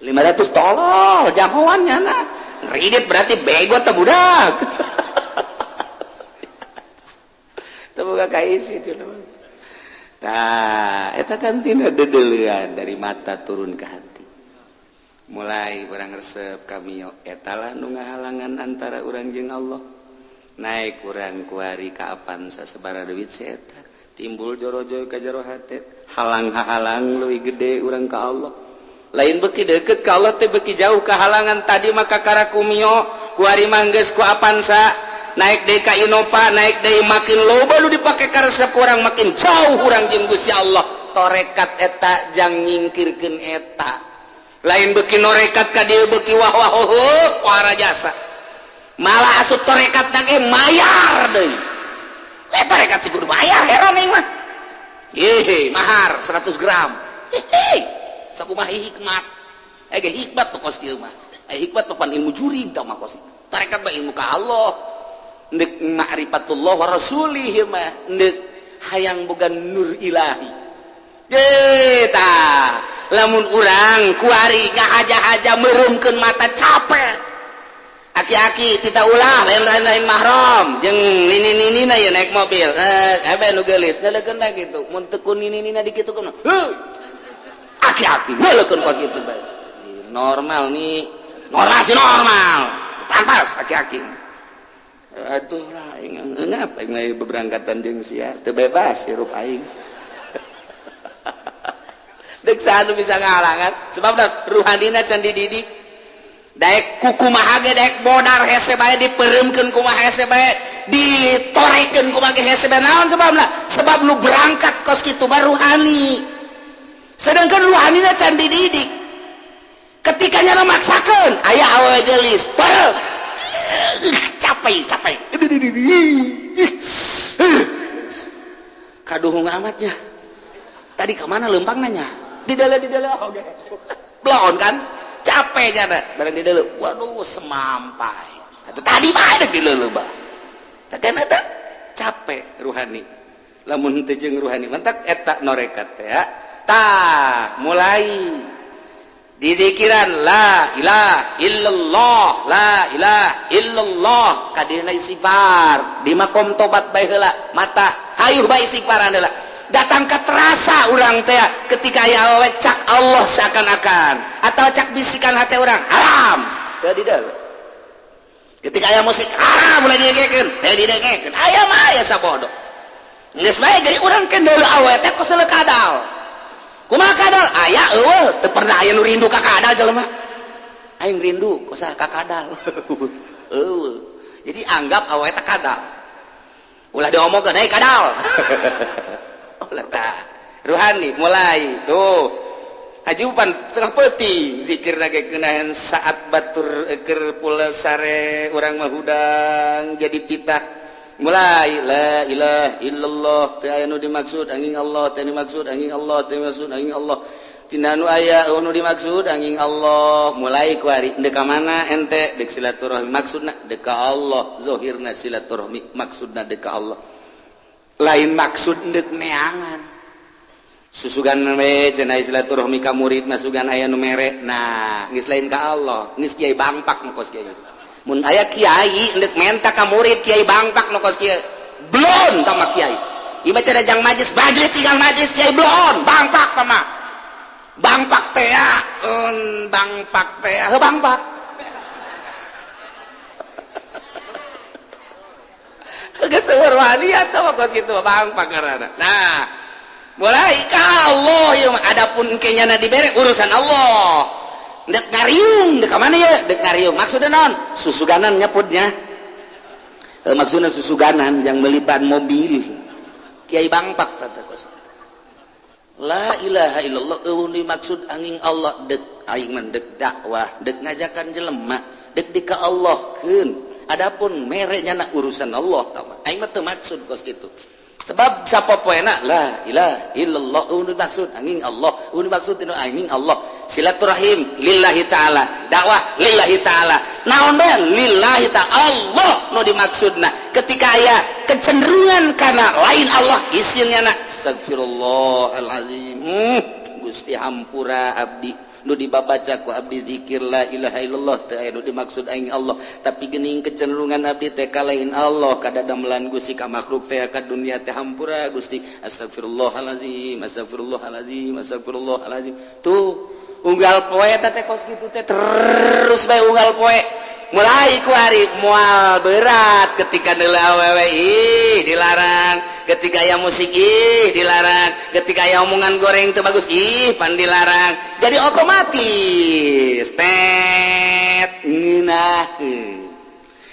500 tolol jahoannya na ngridit berarti bego teh budak teu boga kaisi teh tah eta kan tina dedeleuan dari mata turun ke hati mulai urang resep ka Mio eta lah nu ngahalangan antara urang jeung Allah naik urang kuari ka Avanza sabaraha duit eta timbul joro-joro ka jero hate halang-halang leuwih gede urang ka Allah lain beki deket ka Allah teh beki jauh kehalangan tadi maka karaku Mio kuari manggeus ku Avanza naik deui ka Innova naik deui makin loba nu dipake ka resep urang makin jauh urang jeung Gusti Allah torekat eta jang nyingkirkeun eta lain beki norekat ka dieu beki wah-wah para jasa malah asup torekat na ge mayar deui torekat si kudu bayar heran ning mah mahar 100 gram sakumaha hikmat ge hikmat tuh kos kieu mah hikmat papan ilmu juri tah mah kos itu tarekat mah ilmu ka Allah neuk ma'rifatullah wa rasulih mah neuk hayang boga nur ilahi tah lamun urang kuari ngahaja-haja meureumkeun mata capek aki-aki tita ulah lain-lain mahram jeung nini-ninina ya naik mobil hebe nu geulis neulekeun da kitu mun teu ku nini-nina dikitukeun aki-aki neulekeun kos kitu bae normal nih normal sih normal pantas aki-aki aduh aing ngap aing beberangkatan jeung sia teu bebas hirup aing deuk saha nu bisa ngahalangan sebabna ruhanina can dididik daek kukumaha ge daek bodar hese bae dipeureumkeun kumaha hese bae ditorekeun kumaha ge hese bae naon sebabna sebab lu berangkat kos kitu bae ruhani sedangkan ruhanina can dididik ketika nya maksakeun aya awewe geulis pareu capek kaduhung amatnya tadi ke mana lempang nanya di dalam oke blon kan capek kana bareng di dalam waduh semampai atuh tadi bae deuk di leuleuh bah tekan eta capek ruhani lamun teu jeung ruhani mentak eta norekat teh ya tah mulai di zikiran la ilaha illallah la ilaha illallah kadina istighfar di makom tobat bae heula mata hayuh bae istighfar heula datang ke terasa urang teh ketika aya awewe cak Allah seakan-akan atau cak bisikan hati urang haram teu dideuleu ketika aya musik haram mulai didengekeun teu didengekeun aya mah aya sabodo geus bae jadi urang kendeul awewe teh kos kadal kumaha kadal aya eueuh teu pernah aya nu rindu ka kadal jelema aing rindu kosa ka kadal eueuh jadi anggap awewe teh kadal ulah diomongkeun hei kadal ulah tah ruhani mulai tuh ajupan tengah peuting zikirna ge geunaheun saat batur keur pula sare urang mah hudang jadi titah mulai la ilaha illallah teu aya nu dimaksud angin Allah teu dimaksud angin Allah teu dimaksud angin Allah tina nu aya nu dimaksud angin Allah mulai ku ari dek ka mana ente dek silaturahmi maksudna dek ka Allah zahirna silaturahmi maksudna dek ka Allah lain maksud dek neangan susugan we cenah silaturahmi ka murid masugan aya nu mere nah geus lain ka Allah geus kiai bangpak nu kos kiai mun aya kiai endek menta ka murid kiai bangpak nu kos kiai blon tama kiai ieu cenah jang majlis tinggal majlis kiai blon bangpak tama bangpak teh bangpak teh heuh bangpak geus seueur wani atuh kos kitu bangpak ngaranna nah mulai ka Allah ieu mah adapun engke nya dibere urusan Allah dek ngariung dek mana ya dek ngariung maksudnya non susuganan nyaputnya maksudnya susuganan yang melibat mobil kiai bangpak tata kos la ilaha illallah dimaksud angin Allah dek aing mendek dakwah dek ngajakan jelema dek dika Allah keun adapun mereknya nak urusan Allah tama aing mah teu maksud kos kitu sebab sapopoena la ilaha illallah dimaksud angin Allah dimaksud tinu angin Allah silaturahim lillahi ta'ala dakwah lillahi ta'ala naon bae lillahi ta'ala Allah nu dimaksudna ketika aya kecenderungan kana lain Allah isinnya na astagfirullahalazim Gusti hampura abdi nu dibabaca ku abdi zikir la ilaha illallah teu aya nu dimaksud aing Allah tapi geuning kecenderungan abdi teh ka lain Allah kadadamelan Gusti ka makhluk teh ka dunia teh hampura Gusti astagfirullahalazim astagfirullahalazim astagfirullahalazim tuh unggal poe teh kos kitu teh terus bae unggal poe mulai ku hari moal berat ketika deuleu awewe dilarang ketika aya musik dilarang ketika aya omongan goreng teu bagus pan dilarang jadi otomatis ngeunaheun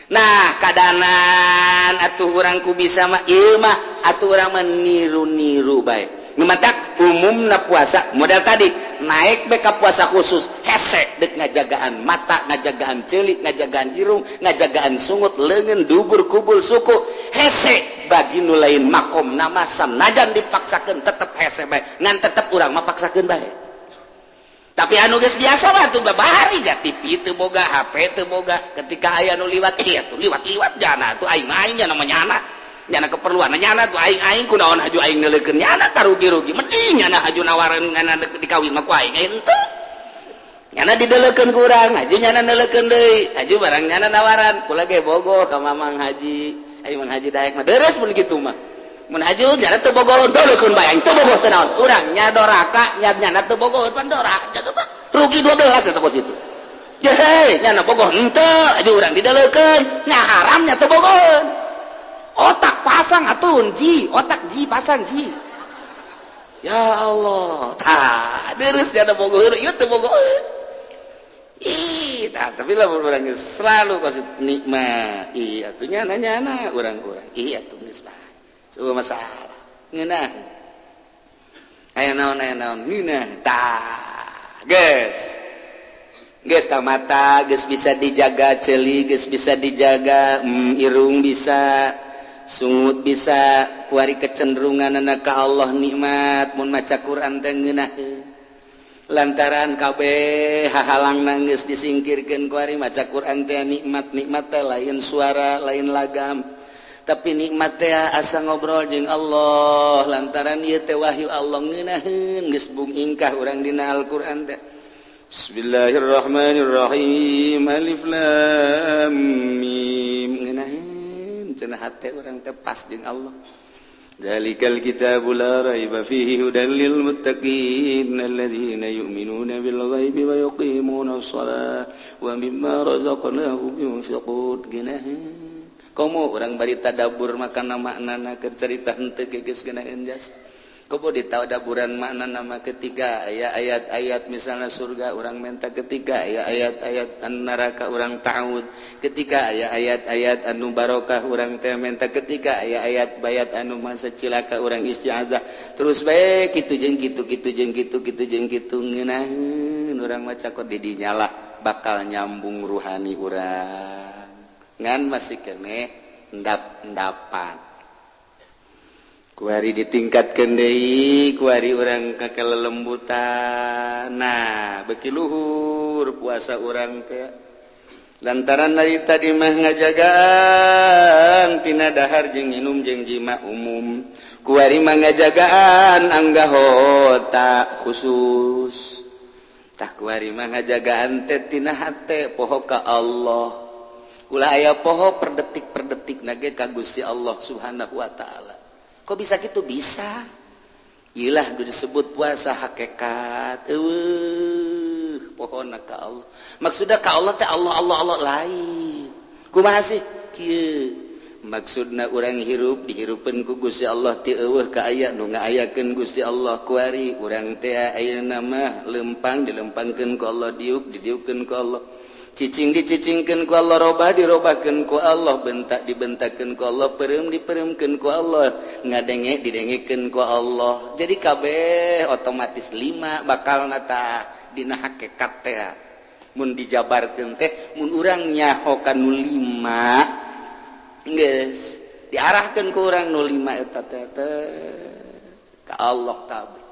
nah kadanan atuh urang ku bisa mah ieu mah atuh urang mah niru-niru bae numatak umumna puasa model tadi naik beka puasa khusus hese dek ngajagaan mata ngajagaan ceulik ngajagaan irung ngajagaan sungut leungeun dubur kubul suku hese bagi nu lain makom nama sanajan dipaksakeun tetep hese bae ngan tetep urang mah paksakeun bae tapi anu geus biasa mah tuh babahari ja TV teu boga HP teu boga ketika aya nu liwat ieu tuh liwat jana tuh aing nya namanya anak nyana keperluan nyana tuh aing kunaon haju aing neuleukeun nyana karugi-rugi mending nyana haju nawaran nyana dikawin mah ku aing henteu nyana dideuleukeun ku urang haju nyana neuleukeun deui haju barang nyana nawaran kula ge bogoh ka mamang haji aing mang haji daek mah deres mun kitu mah mun haju nyana teu bogoh deuleukeun bae aing teu bogoh teu naon urang nya doraka nyana teu bogoh pan dorak coba rugi 12 eta pos itu je nyana bogoh henteu haju urang dideuleukeun nya haram nya teu bogoh otak pasang atun ji otak ji pasang ji ya Allah tah deres jana bogoh ieu teu bogoh tah tapi lamun urang selalu kasih nikmat atuh nyana urang atuh geus bae eueuh masalah ngeunah aya naon ngeunah tah geus tah mata geus bisa dijaga ceuli geus bisa dijaga irung bisa sungut bisa kuari kecenderungan anak ka Allah nikmat mun maca Quran teh ngeunaheun lantaran kabeh hahalang nangis disingkirkeun kuari maca Quran teh nikmat teh lain suara lain lagam tapi nikmat teh asa ngobrol jeung Allah lantaran ieu teh wahyu Allah ngeunaheun geus bung ingkah urang dina Al-Qur'an teh Bismillahirrahmanirrahim. Alif lam mim. Ngeunaheun cenah hate urang teh pas jeung Allah. Dzalikal kitabul la raiba fihi hudal lil muttaqin alladzina yu'minuna bil ghaibi wa yuqimunas shalah wa mimma razaqnahum yunfiqun. Ngeunaheun komo urang bari tadabbur makana maknana keur carita henteu geus ngeunaheun jas. Komo ditadaburan maknana mah ketika aya ayat-ayat misalna surga urang menta, ketika aya ayat-ayat neraka urang ta'awud, ketika aya ayat-ayat anu barokah urang teh menta, ketika aya ayat bayat anu masa cilaka urang isti'adzah. Terus bae kitu jeung kitu ngeunaheun urang maca kok di dinya lah bakal nyambung ruhani urang. Ngan masih keneh endap-endapan. Kuari ditingkatkeun deui, kuari urang kakelelembutan. Nah, beuki luhur puasa urang teh. Lantaran narita di mah ngajagaan tina dahar jeung nginum jeung jima umum. Kuari mah ngajagaan anggahota khusus. Tah kuari mah ngajagaan teh tina hate poho ka Allah. Ulah aya poho per detik nage ka Gusti Allah Subhanahu wa taala. Kok bisa gitu? Bisa. Iyalah disebut puasa hakikat. Pohonna ka Allah. Maksudna ka Allah teh Allah lain. Kumaha sih? Kieu. Maksudna urang hirup dihirupkeun ku Gusti Allah ti eueuh ka aya nu ngaayakeun Gusti Allah kuari urang teh ayeuna mah lempang dilempangkeun ku Allah, didiukkeun ku Allah. Cicing dicicingkeun ku Allah, robah dirobahkeun ku Allah, bentak dibentakkeun ku Allah, pereum dipereumkeun ku Allah, ngadenge didengekeun ku Allah. Jadi kabeh otomatis 5 bakalna tah dina hakikat teh. Mun dijabarkeun teh mun urang nyaho kanu 5 geus diarahkeun ku urang nu 5 eta teh ka Allah kabeh.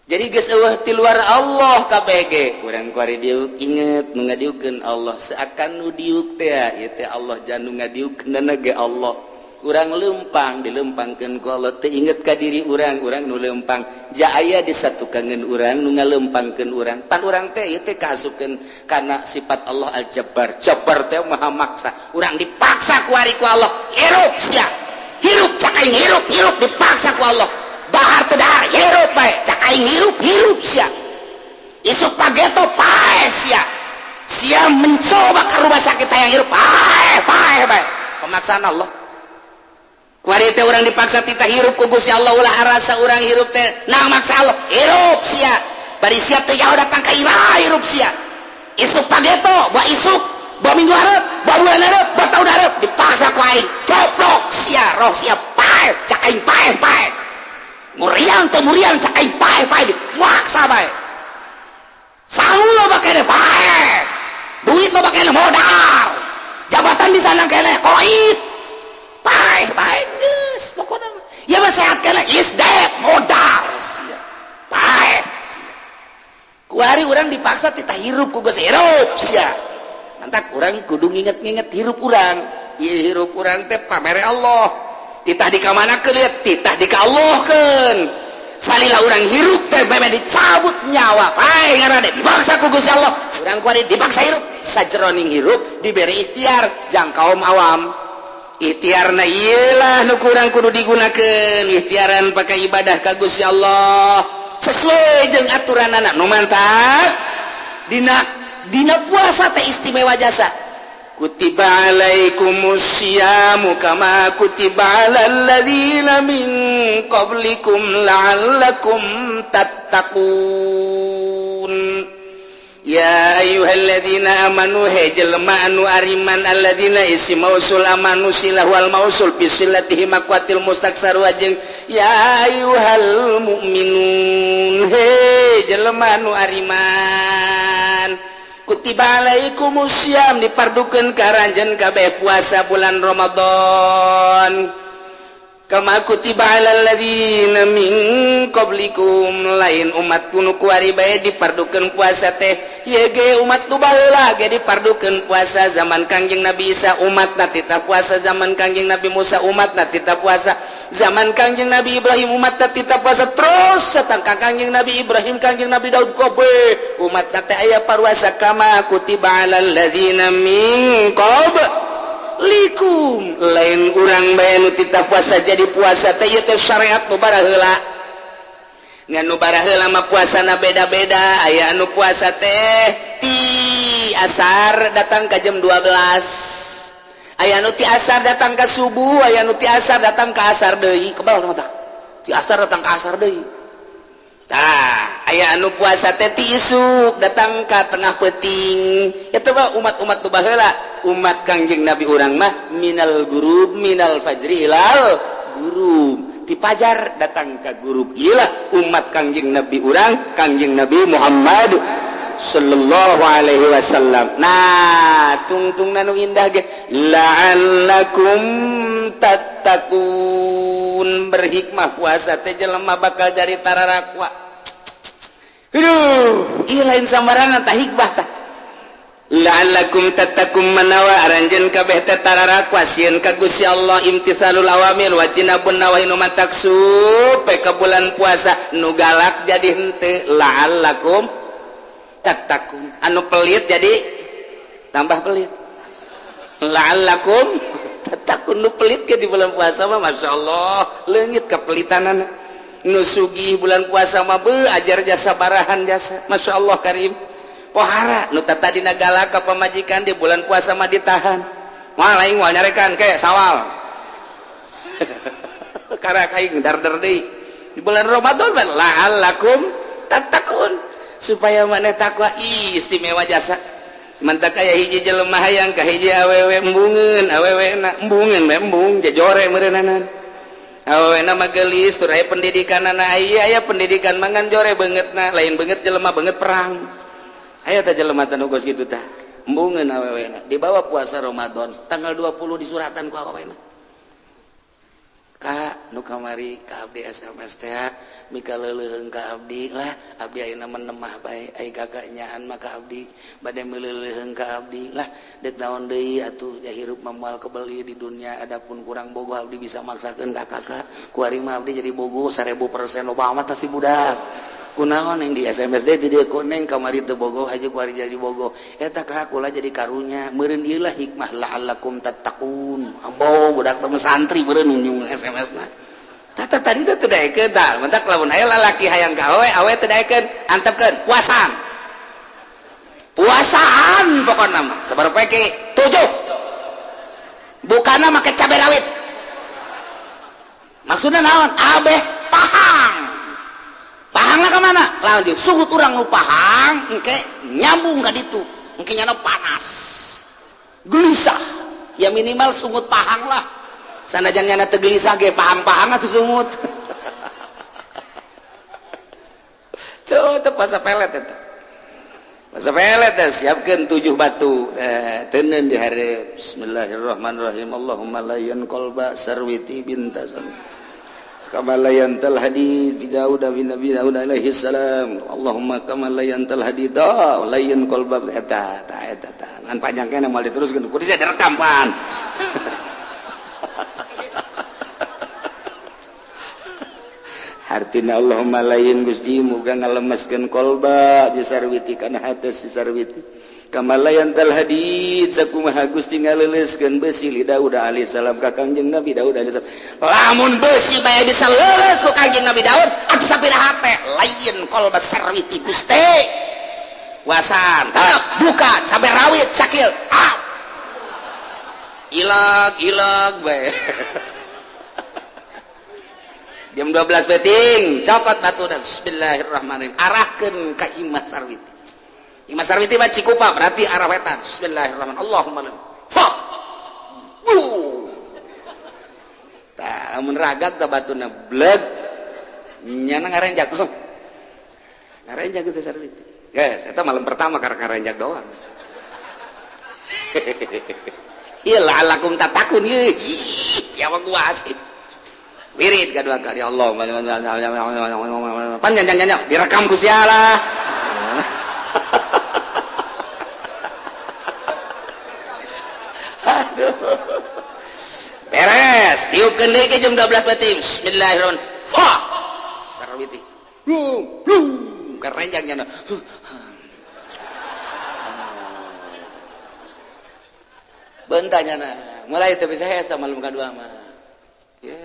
Jadi geus eueuh ti luar Allah kabeh ge urang kuari diuk inget nu ngadiukeun Allah seakan nu diuk teh ieu teh Allah janu ngadiukeunna ge Allah. Urang lempang dilempangkeun ku Allah teh inget ka diri urang nu lempang ja aya di satukangeun urang nu ngalempangkeun urang. Pan urang teh ieu teh kaasupkeun kana sifat Allah Al-Jabbar. Jabbar teh maha maksa. Urang dipaksa kuari ku Allah. Hirup sia. Hirup cak aing hirup dipaksa ku Allah. Bahar teu dahar hirup bae cak aing hirup sia. Isuk pageto pae sia. Sia mencoba ka rumah sakit hayang hirup pae bae. Pemaksaan Allah. Kuari teh urang dipaksa tita hirup ku Gusti Allah ulah arasa urang hirup teh naon maksa Allah hirup sia. Bari sia teh jauh datang ka ilaha hirup sia. Isuk pageto bae isuk bae minggu hareup bae bulan hareup bae taun hareup dipaksa ku aing coplok sia roh sia pae cak aing pae. Muriang cak aing pae dipaksa bae. Saung lo bakene pae. Duit lo bakene modal. Jabatan di sana kene koit. Pae geus pokona. Ya mah sehat kene is dead modal sia. Pae. Kuari urang dipaksa tita hirup ku geus hirup sia. Mantak urang kudu nginget-nginget hirup urang. Ieu hirup urang teh pamere Allah. Titah di kamana ke lihat titah di ka Allah keun salila urang hirup teh bebe dicabut nyawa pae ngarade dipaksa ku Gusti Allah urang kuari dipaksa hirup sajroning hirup diberi ikhtiar jang kaum awam ikhtiarna ieu lah nu kurang kudu digunakeun ikhtiaran pakai ibadah ka Gusti Allah sesuai jeung aturanana nu mantap dina puasa teh istimewa jasa. Kutiba alaikumus syiyamu kama kutiba alal ladzina min qablikum la'allakum tattaqun. Ya ayyuhalladzina amanu jelma anu ariman alladzina isi mausul amanu silah wal mausul bisilatihi maqwatil mustaksar wajeng ya ayyuhal mu'minun jelma anu ariman kutiba alaikumus syiyam dipardukeun ka ranjeun kabeh puasa bulan Ramadan kama kutiba alal ladzina min qablikum lain umat kuno kuari bae dipardukeun puasa teh ieu ge umat nu baheula ge dipardukeun puasa zaman Kangjeng Nabi Isa umatna tita puasa zaman Kangjeng Nabi Musa umatna tita puasa zaman Kangjeng Nabi Ibrahim umatna tita puasa terus satang Kangjeng Nabi Ibrahim Kangjeng Nabi Daud kobe umatna teh aya paruasa kama kutiba alal ladzina min likum lain urang bae nu tita puasa jadi puasa teh ieu teh syariat nu baraheula ngan nu baraheula mah puasana beda-beda aya anu puasa teh ti asar datang ka jam 12 aya nu ti asar datang ka subuh aya nu ti asar datang ka asar deui kebal tah ti asar datang ka asar deui tah aya anu puasa teh ti isuk datang ka tengah peuting eta mah umat-umat nu baheula umat Kangjeng Nabi urang mah minal gurub minal fajri ilal gurub ti pajar datang ka gurub iyalah umat Kangjeng Nabi urang Kangjeng Nabi Muhammad sallallahu alaihi wasallam nah tungtungna nu indah ge la'allakum tattaqun berhikmah puasa teh jelema bakal jadi tararakwa aduh ieu lain sambaranna tah hikmah tah la'allakum tattaqum manawa aranjeun kabeh teh tararakwa sieun ka Gusti Allah imtitsalul awamir wa tinabun nawahi nu mataksup pe ka bulan puasa nu galak jadi henteu la'allakum tattaqun anu pelit jadi tambah pelit la'allakum tattaqun nu pelit ke di bulan puasa mah masyaallah leungit kapelitanana nu sugih bulan puasa mah beuh ajar jasa barahan jasa masyaallah karim pohara nu tata dina galak ka pamajikan di bulan puasa mah ditahan moal aing moal nyarekan ke sawal karak aing dar-dar deui di bulan Ramadan mah la'allakum tattaqun supaya maneh takwa istimewa jasa mantak aya hiji jelema hayang ka hiji awewe embungeun awewena embungeun we embung jajore meureunana awewena mah geulis tur aya pendidikanana aya pendidikan mangan jore beungeutna lain beungeut jelema beungeut perang aya teh jelema teh nu geus kitu tah embungeun awewena dibawa puasa Ramadan tanggal 20 disuratan ku awewena Kak nu kamari ka abdi SMS teh mika leuleuheung ka abdi lah abdi ayeuna menemah bae ai gaganyaan mah ka abdi bade meuleuheung ka abdi lah deuk naon deui atuh ya hirup mah moal kebeli di dunia adapun kurang bogoh abdi bisa maksakeun ka kakak kuari mah abdi jadi bogoh 1000% loba amat si budak kunaon yang di SMS teh di dieu koneng kamari teu bogoh haji kuari jadi bogoh eta kak kula jadi karunya meureun ieu lah hikmah la'allakum tattaqun ambo budak teh santri meureun nyung SMS-na tata tadi udah teu daekeun tah mentak lamun aya lalaki hayang ka awe teu daekeun antepkeun puasaan pokona mah sabar peke 7 bukana make cabe rawit maksudna naon abeh pahangna ka mana lawan dieu suhut urang nu pahang engke nyambung ka ditu engke nyana panas gelisah ya minimal sungut pahang lah sanajan nyana teu gelisah ge pahang-pahang atuh sungut tuh pasa pelet eta pasa pelet teh siapkeun 7 batu teuneun di hareup bismillahirrahmanirrahim Allahumma layyan qalba sarwiti bintasan kama layantal hadid bi Daud bin Nabi Daud alaihi salam Allahumma kama layantal hadid layyan qalba eta ngan panjang kana moal diteruskeun kudu direkam pan hartina Allahumma layyan Gusti muga ngalemeskeun qalba di sarwiti kana hate si sarwiti kama layantal hadid sakumaha Gusti ngaleuleskeun besi li Daud alaihi salam ka Kangjeng Nabi Daud alaihi salam lamun besi bae bisa leuleus ku Kangjeng Nabi Daud atuh sapiraha teh layyan qalba sarwiti Gusti puasaan buka cabe rawit sakil ilag bae jam 12 beting cokot batu dan bismillahirrahmanirrahim arahkeun ka imah sarwiti imah sarwiti mah Cikupa berarti arah wetan bismillahirrahmanirrahim Allahumma fah tah amun ragak ka batuna bleg nyana ngarenjak teh sarwiti guys eta malam pertama karena ngarenjak doang ieu la'allakum tattaqun ieu siapa gua asih wirid kedua kali Allah panjang direkam ku sialah aduh beres tiupkeun deui ke jam 12 batim bismillahirrahmanirrahim fa sarwiti blum kerenjangnya bentanya mulai teu bisa hese malam kadua mah ya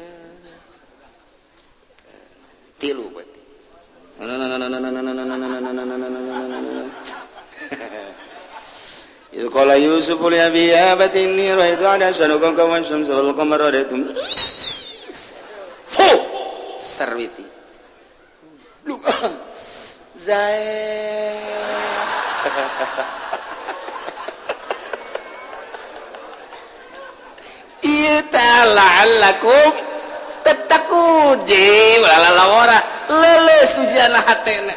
tilu berarti il qala yusuf li abi abatini ra'aytu ada sanukum kawan syamsul qamar ra'aytum fu sarwiti zae la'allakum tattaqun lalawara leles ujian hatena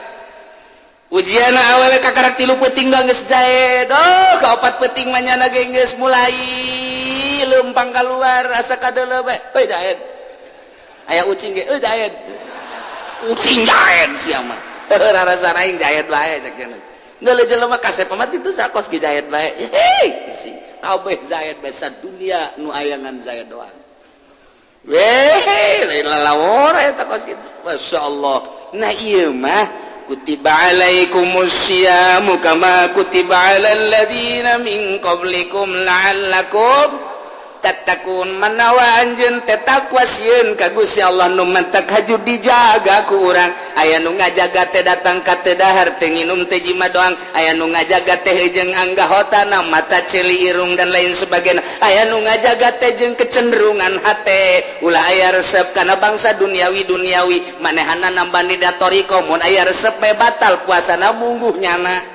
ujian awewe kakarak 3 peuting geus jae doh kaopat peuting mah nyana geus mulai leumpang keluar asa kadeuleu bae euy daed aya ucing ge euy daed ucing daed sia mah rarasana aing jaed bae cek cenah ngeuleuh jelema kasep mah ditu sakos ge jaed bae hei kabeh zaid basa dunia nu ayangan zaid doang weh lain lalawara eta kos kitu masyaallah nah ieu mah kutiba alaikumusyamu kama kutiba alal ladzina min qablikum la'allakum tattaqun manawa anjeun teh takwa sieun ka Gusti Allah nu mantak haju dijaga ku urang aya nu ngajaga teh datang ka teu dahar teh nginum teh jima doang aya nu ngajaga teh jeung anggahotana mata celi irung dan lain sebagainya aya nu ngajaga teh jeung kecenderungan hate ulah aya resep kana bangsa duniawi manehana nambani datoriko mun aya resep bae batal puasana mungguh nyana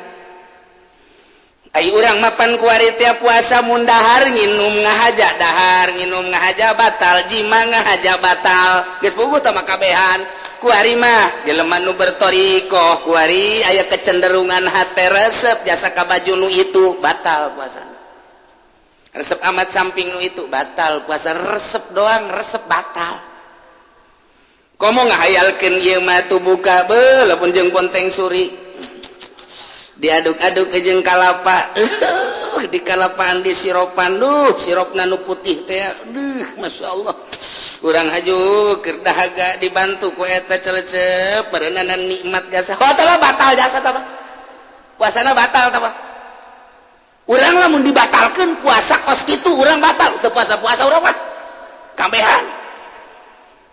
ai urang mapan kuari tiap puasa mun dahar nginum ngahaja dahar nginum ngahaja batal jima ngahaja batal geus puguh tah makabehan kuari mah jelema nu bertoriko kuari aya kecenderungan hate resep jasa ka baju nu itu batal puasana resep amat samping nu itu batal puasa resep doang resep batal komo ngahayalkeun ieu mah tu buka beuh lamun jeung ponteng suri diaduk-aduk ke jeung kalapa di kalapaan di siropan sirupna nu putih teh masyaallah urang haju keur dahaga dibantu ku eta celecep berenana nikmat jasa hotel batal jasa tah puasana batal tah urang lamun dibatalkeun puasa kos kitu urang batal teu puasa urang mah kambehan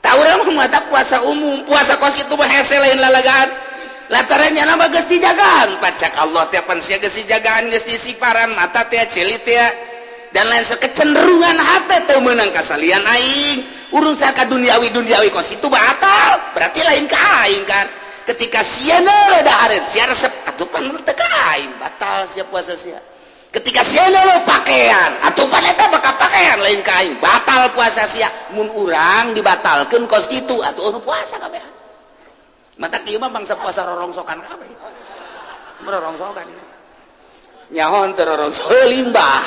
tah urang mah mata puasa umum puasa kos kitu mah hese lain lalagaan latarannya nama geus dijagaan pacak Allah teh pan sia geus dijagaan geus disiparan mata teh cilit teh dan lain kecenderungan hate teu meunang kasalian aing urang saka duniawi kos itu batal berarti lain ka aing kan ketika sia na dahareun sia resep atuh pan teu ka aing batal sia puasa sia ketika sia na pakaian atuh pan eta bakal pakaian lain ka aing batal puasa sia mun urang dibatalkeun kos kitu atuh puasa kabeh mata kieu mah bangsa puasa rorongsokan kabeh. Rorongsokan. Nyahon teu rorongso limbah.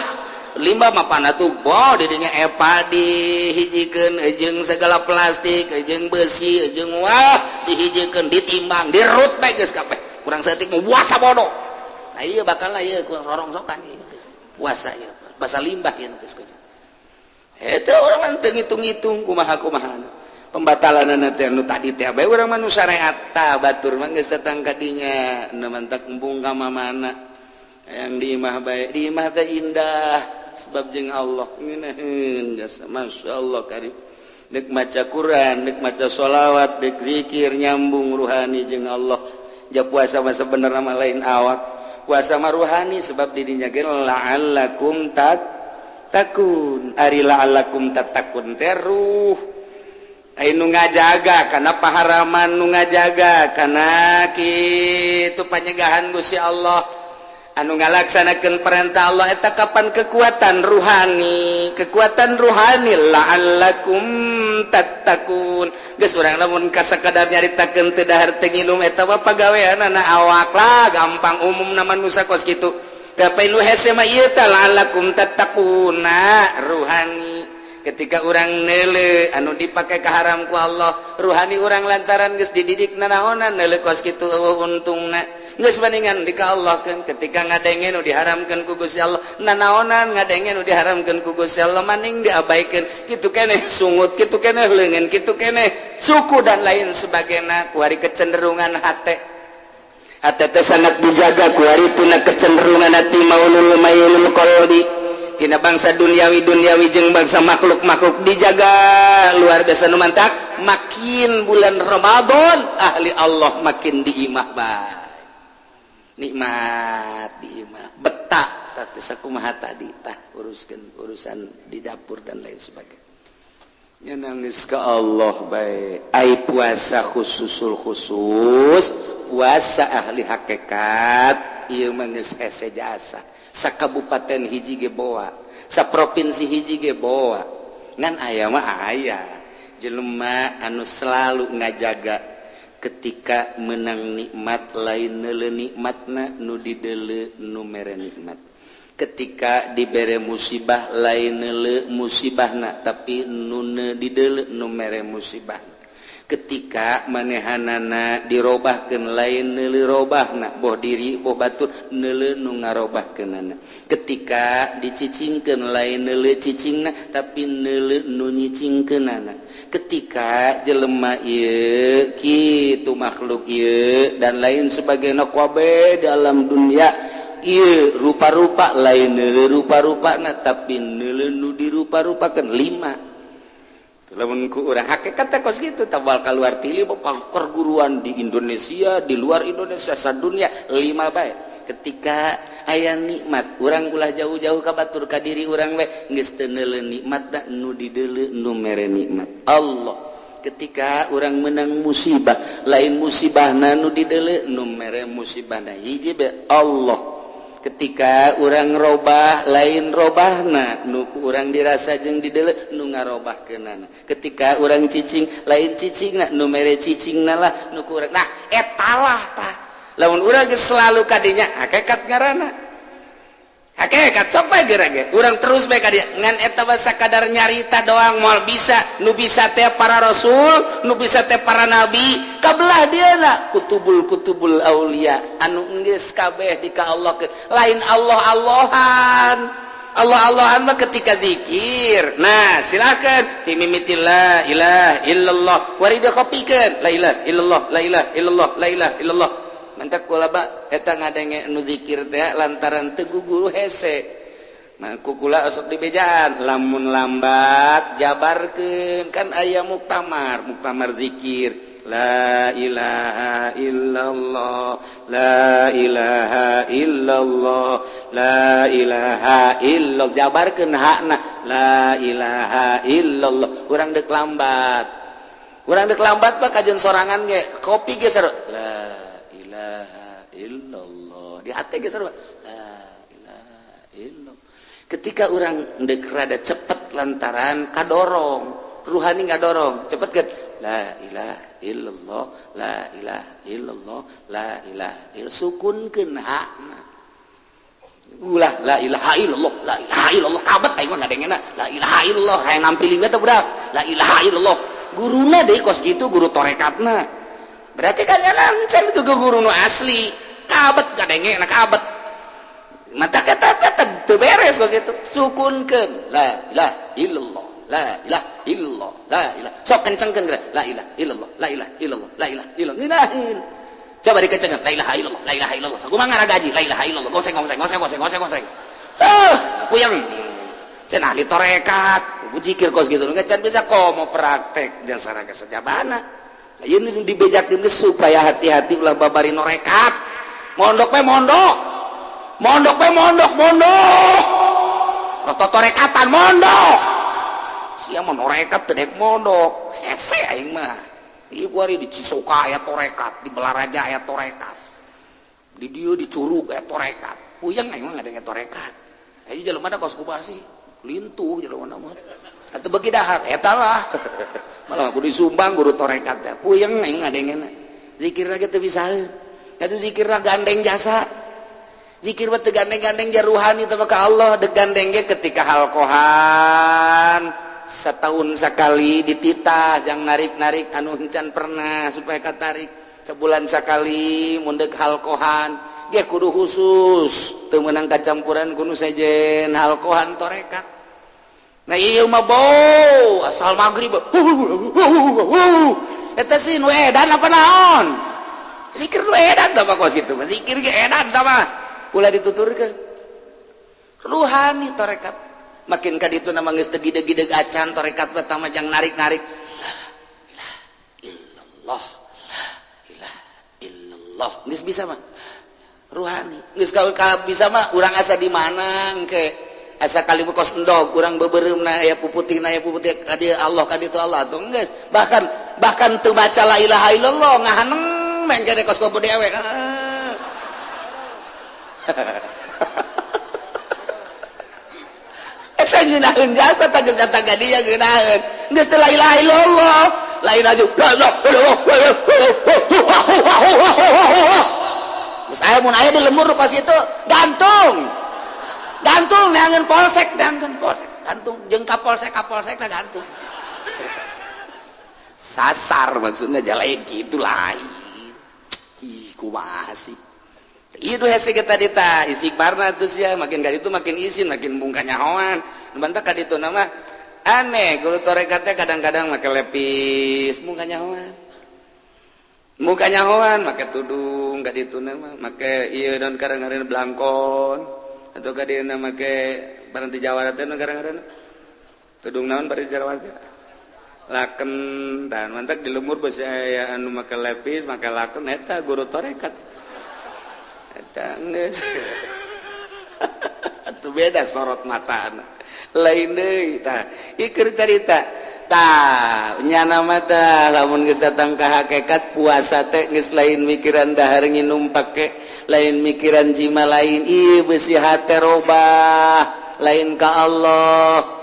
Limbah mah panatuh bo di dinya epa dihijikeun jeung segala plastik, jeung besi, jeung wah dihijikeun ditimbang, dirut bae geus kabeh. Kurang saeutik mah puasa bodoh. Nah ieu bakal ieu kurang rorongsokan ieu. Puasa ieu. Basa limbah ieu geus. Eta urang teu ngitung-ngitung kumaha-kumaha. Pembatalan teh nu tadi teh bae urang mah nu syariat tah batur mah geus datang ka dinya nu mantak embung ka mamana yang di imah bae di imah teh indah sebab jeung Allah ngeunaheun jasa masyaallah karim deuk maca Quran deuk maca sholawat deuk zikir nyambung ruhani jeung Allah ja puasa mah sabenerna mah lain awak puasa mah ruhani sebab di dinya ge la'allakum tattaqun ari la'allakum tattaqun teh ruh nu ngajaga karena paharaman nu ngajaga karena kitu panyegahan Gusti Allah anu ngalaksanakeun perintah Allah eta kapan kekuatan ruhani la'allakum tattaqun geus urang lamun kasakadar nyaritakeun teu dahar teu nginum eta mah pagaweanna awak lah gampang umum nama nu sakos kitu tapi nu hese mah ieu tah la'allakum tattaquna ruhani ketika orang nele anu dipakai ke haramku Allah ruhani orang lantaran geus dididik nanaonan nele kos kitu untungna geus bandingan di ka Allah kan ketika ngadengen nu diharamkeun ku Gusti Allah nanaonan ngadengen nu diharamkeun ku Gusti Allah maning diabaikeun kitu keneh sungut kitu keneh leungeun kitu keneh suku dan lain sebagainya ku hari kecenderungan hate teh sangat dijaga ku hari tuna kecenderungan hati maulul mayulul qalbi tina bangsa duniawi jeung bangsa makhluk dijaga luar biasa nu mantap makin bulan Ramadan ahli Allah makin diimah bae nikmat diimah betah teh sakumaha tadi tah urusan di dapur dan lain sebagainya nya nangis ka Allah bae ai puasa khusus puasa ahli hakikat ieu mah geus hese jasa sakabupaten hiji ge boa saprovinsi hiji ge boa ngan aya mah aya jelema anu selalu ngajaga ketika menang nikmat lain neuleuh nikmatna nu dideuleu nu mere nikmat ketika dibere musibah lain neuleuh musibahna tapi nu dideuleu nu mere musibahna ketika manehanana dirobahkeun lain neuleuh robahna boh diri boh batur neuleuh nu ngarobahkeunana ketika dicicingkeun lain neuleuh cicingna tapi neuleuh nu nyicingkeunana ketika jelema ieu kitu makhluk ieu dan lain sebagainya kabeh dalam dunia ieu rupa-rupa lain neuleuh rupa-rupana tapi neuleuh nu dirupa-rupakeun 5 lamun ku urang hakikat teh kos kitu tabal kaluar tili perguruan di Indonesia di luar Indonesia sadunya 5 bae ketika aya nikmat urang ulah jauh-jauh ka batur ka diri urang we geus teu neuleuh nikmatna nu dideuleu nu mere nikmat Allah ketika urang menang musibah lain musibahna nu dideuleu nu mere musibahna hiji bae Allah ketika urang robah lain robahna nu ku urang dirasa jeung dideuleu nu ngarobahkeunana ketika urang cicing lain cicingna nu mere cicingna lah nu ku urang nah etalah tah lamun urang geus selalu kadinya hakikat ngaranna hakikat sok bae geura urang terus bae ka dieu ngan eta basa kadar nyarita doang moal bisa nu bisa teh para rasul nu bisa teh para nabi kabelah dieuna kutubul aulia anu geus kabeh di ka Allah lain Allah-Allahan mah ketika zikir nah silakan timimiti la ilaha illallah warida kopikeun la ilaha illallah la ilaha illallah la ilaha illallah mantak kulaba eta ngadenge anu zikir teh lantaran teu guguru hese nah kukula sok dibejaan lamun lambat jabarkeun kan aya muktamar zikir la ilaha illallah la ilaha illallah la ilaha illallah jabarkeun hakna la ilaha illallah urang deuk lambat mah kajen sorangan ge kopi ge sarua la ilaha illallah di hate ge sarua la ilaha illallah ketika urang deuk rada cepet lantaran kadorong ruhani ngadorong cepetkeun la ilaha illallah la ilaha illallah la ilaha illallah sukunkeun hakna ulah la ilaha illallah la ilaha illallah kabet aing mah ngadengena la ilaha illallah hayang nampilin teh budak la ilaha illallah guruna deui kos kitu guru torekatna berarti kan lancen ke guru nu asli kabet ngadengena kabet mata kata teu beres kos kitu sukunkeun la ilaha illallah la ilaha illallah la ilaha sok kencengkeun la ilaha illallah la ilaha illallah la ilaha illallah nginahin coba dikencengkeun la ilaha illallah la ilaha illallah sakumaha ngaraga la ilaha illallah goseng puyeng cenah ahli torekat zikir kos gitu enggak can bisa komo praktek dasar ke sejabana ieu nu dibejakeun geus supaya hati-hati ulah babari norekat mondok torekatan mondok sia mah norekat teu dek mondok hese aing mah ieu kuari di Cisoka aya torekat di Belaraja aya torekat di dieu di Curug aya torekat puyeng aing mah ngadenge torekat ayo jelema da kos kubasi lintuh jelema mah atuh beuki dahar eta lah malah kudu disumbang guru torekat teh puyeng aing ngadengena zikirna ge teu bisa atuh zikirna gandeng jasa zikir mah teu gandeng-gandeng ja ruhani teh ka Allah deuk gandeng ge ketika halqohan setahun sekali dititah jangan narik-narik anu encan pernah supaya katarik sebulan sekali mundek halkohan dia kudu khusus teu meunang kacampuran kudu sejen halkohan torekat. Nah ieu mah bau asal magrib eta sih nu edan apa naon zikir nu edan tah kos kitu mah zikir ge edan tah mah ulah dituturkeun ruhani torekat makin ka ditu na geus teu gideg-gideg acan torekat pertama jang narik-narik illallah illallah geus bisa mah ruhani geus ka bisa mah urang asa di mana engke asa kali kos endog urang beubeureummna aya puputihna aya puputih ka dieu Allah ka ditu Allah atuh geus bahkan teu baca la ilaha illallah ngahaneng meng kene kos ka dewe eta ngeunaheun jasa tah geus datang ka dieu ngeunaheun geus teu la ilaha illallah lain aja geus aya mun aya di lemur kos itu gantung neangeun polsek gantung jeung kapolsek na gantung sasar maksudnya jalain kitu lain ih kumaha sih ieu hese kita dita istighfarna tuh sia makin ka ditu makin izin makin bungka nyahoan bantah ka ditu nama aneh guru torekat teh kadang-kadang make lepis bungka nyahoan make tudung ka ditu nama make ieu naon karang-karang blangkon atau ka dieu make paranti Jawa teh karang-karang tudung naon paranti Jawa teh laken dan mantak di lemur beusi aya anu make lepis make laken eta guru torekat eta geus atuh beda sorot matana lain deui tah ikeur carita tah nyana mah tah lamun geus datang ka hakikat puasa teh geus lain mikiran dahar nginum pake lain mikiran jima lain ieu beusi hate robah lain ka Allah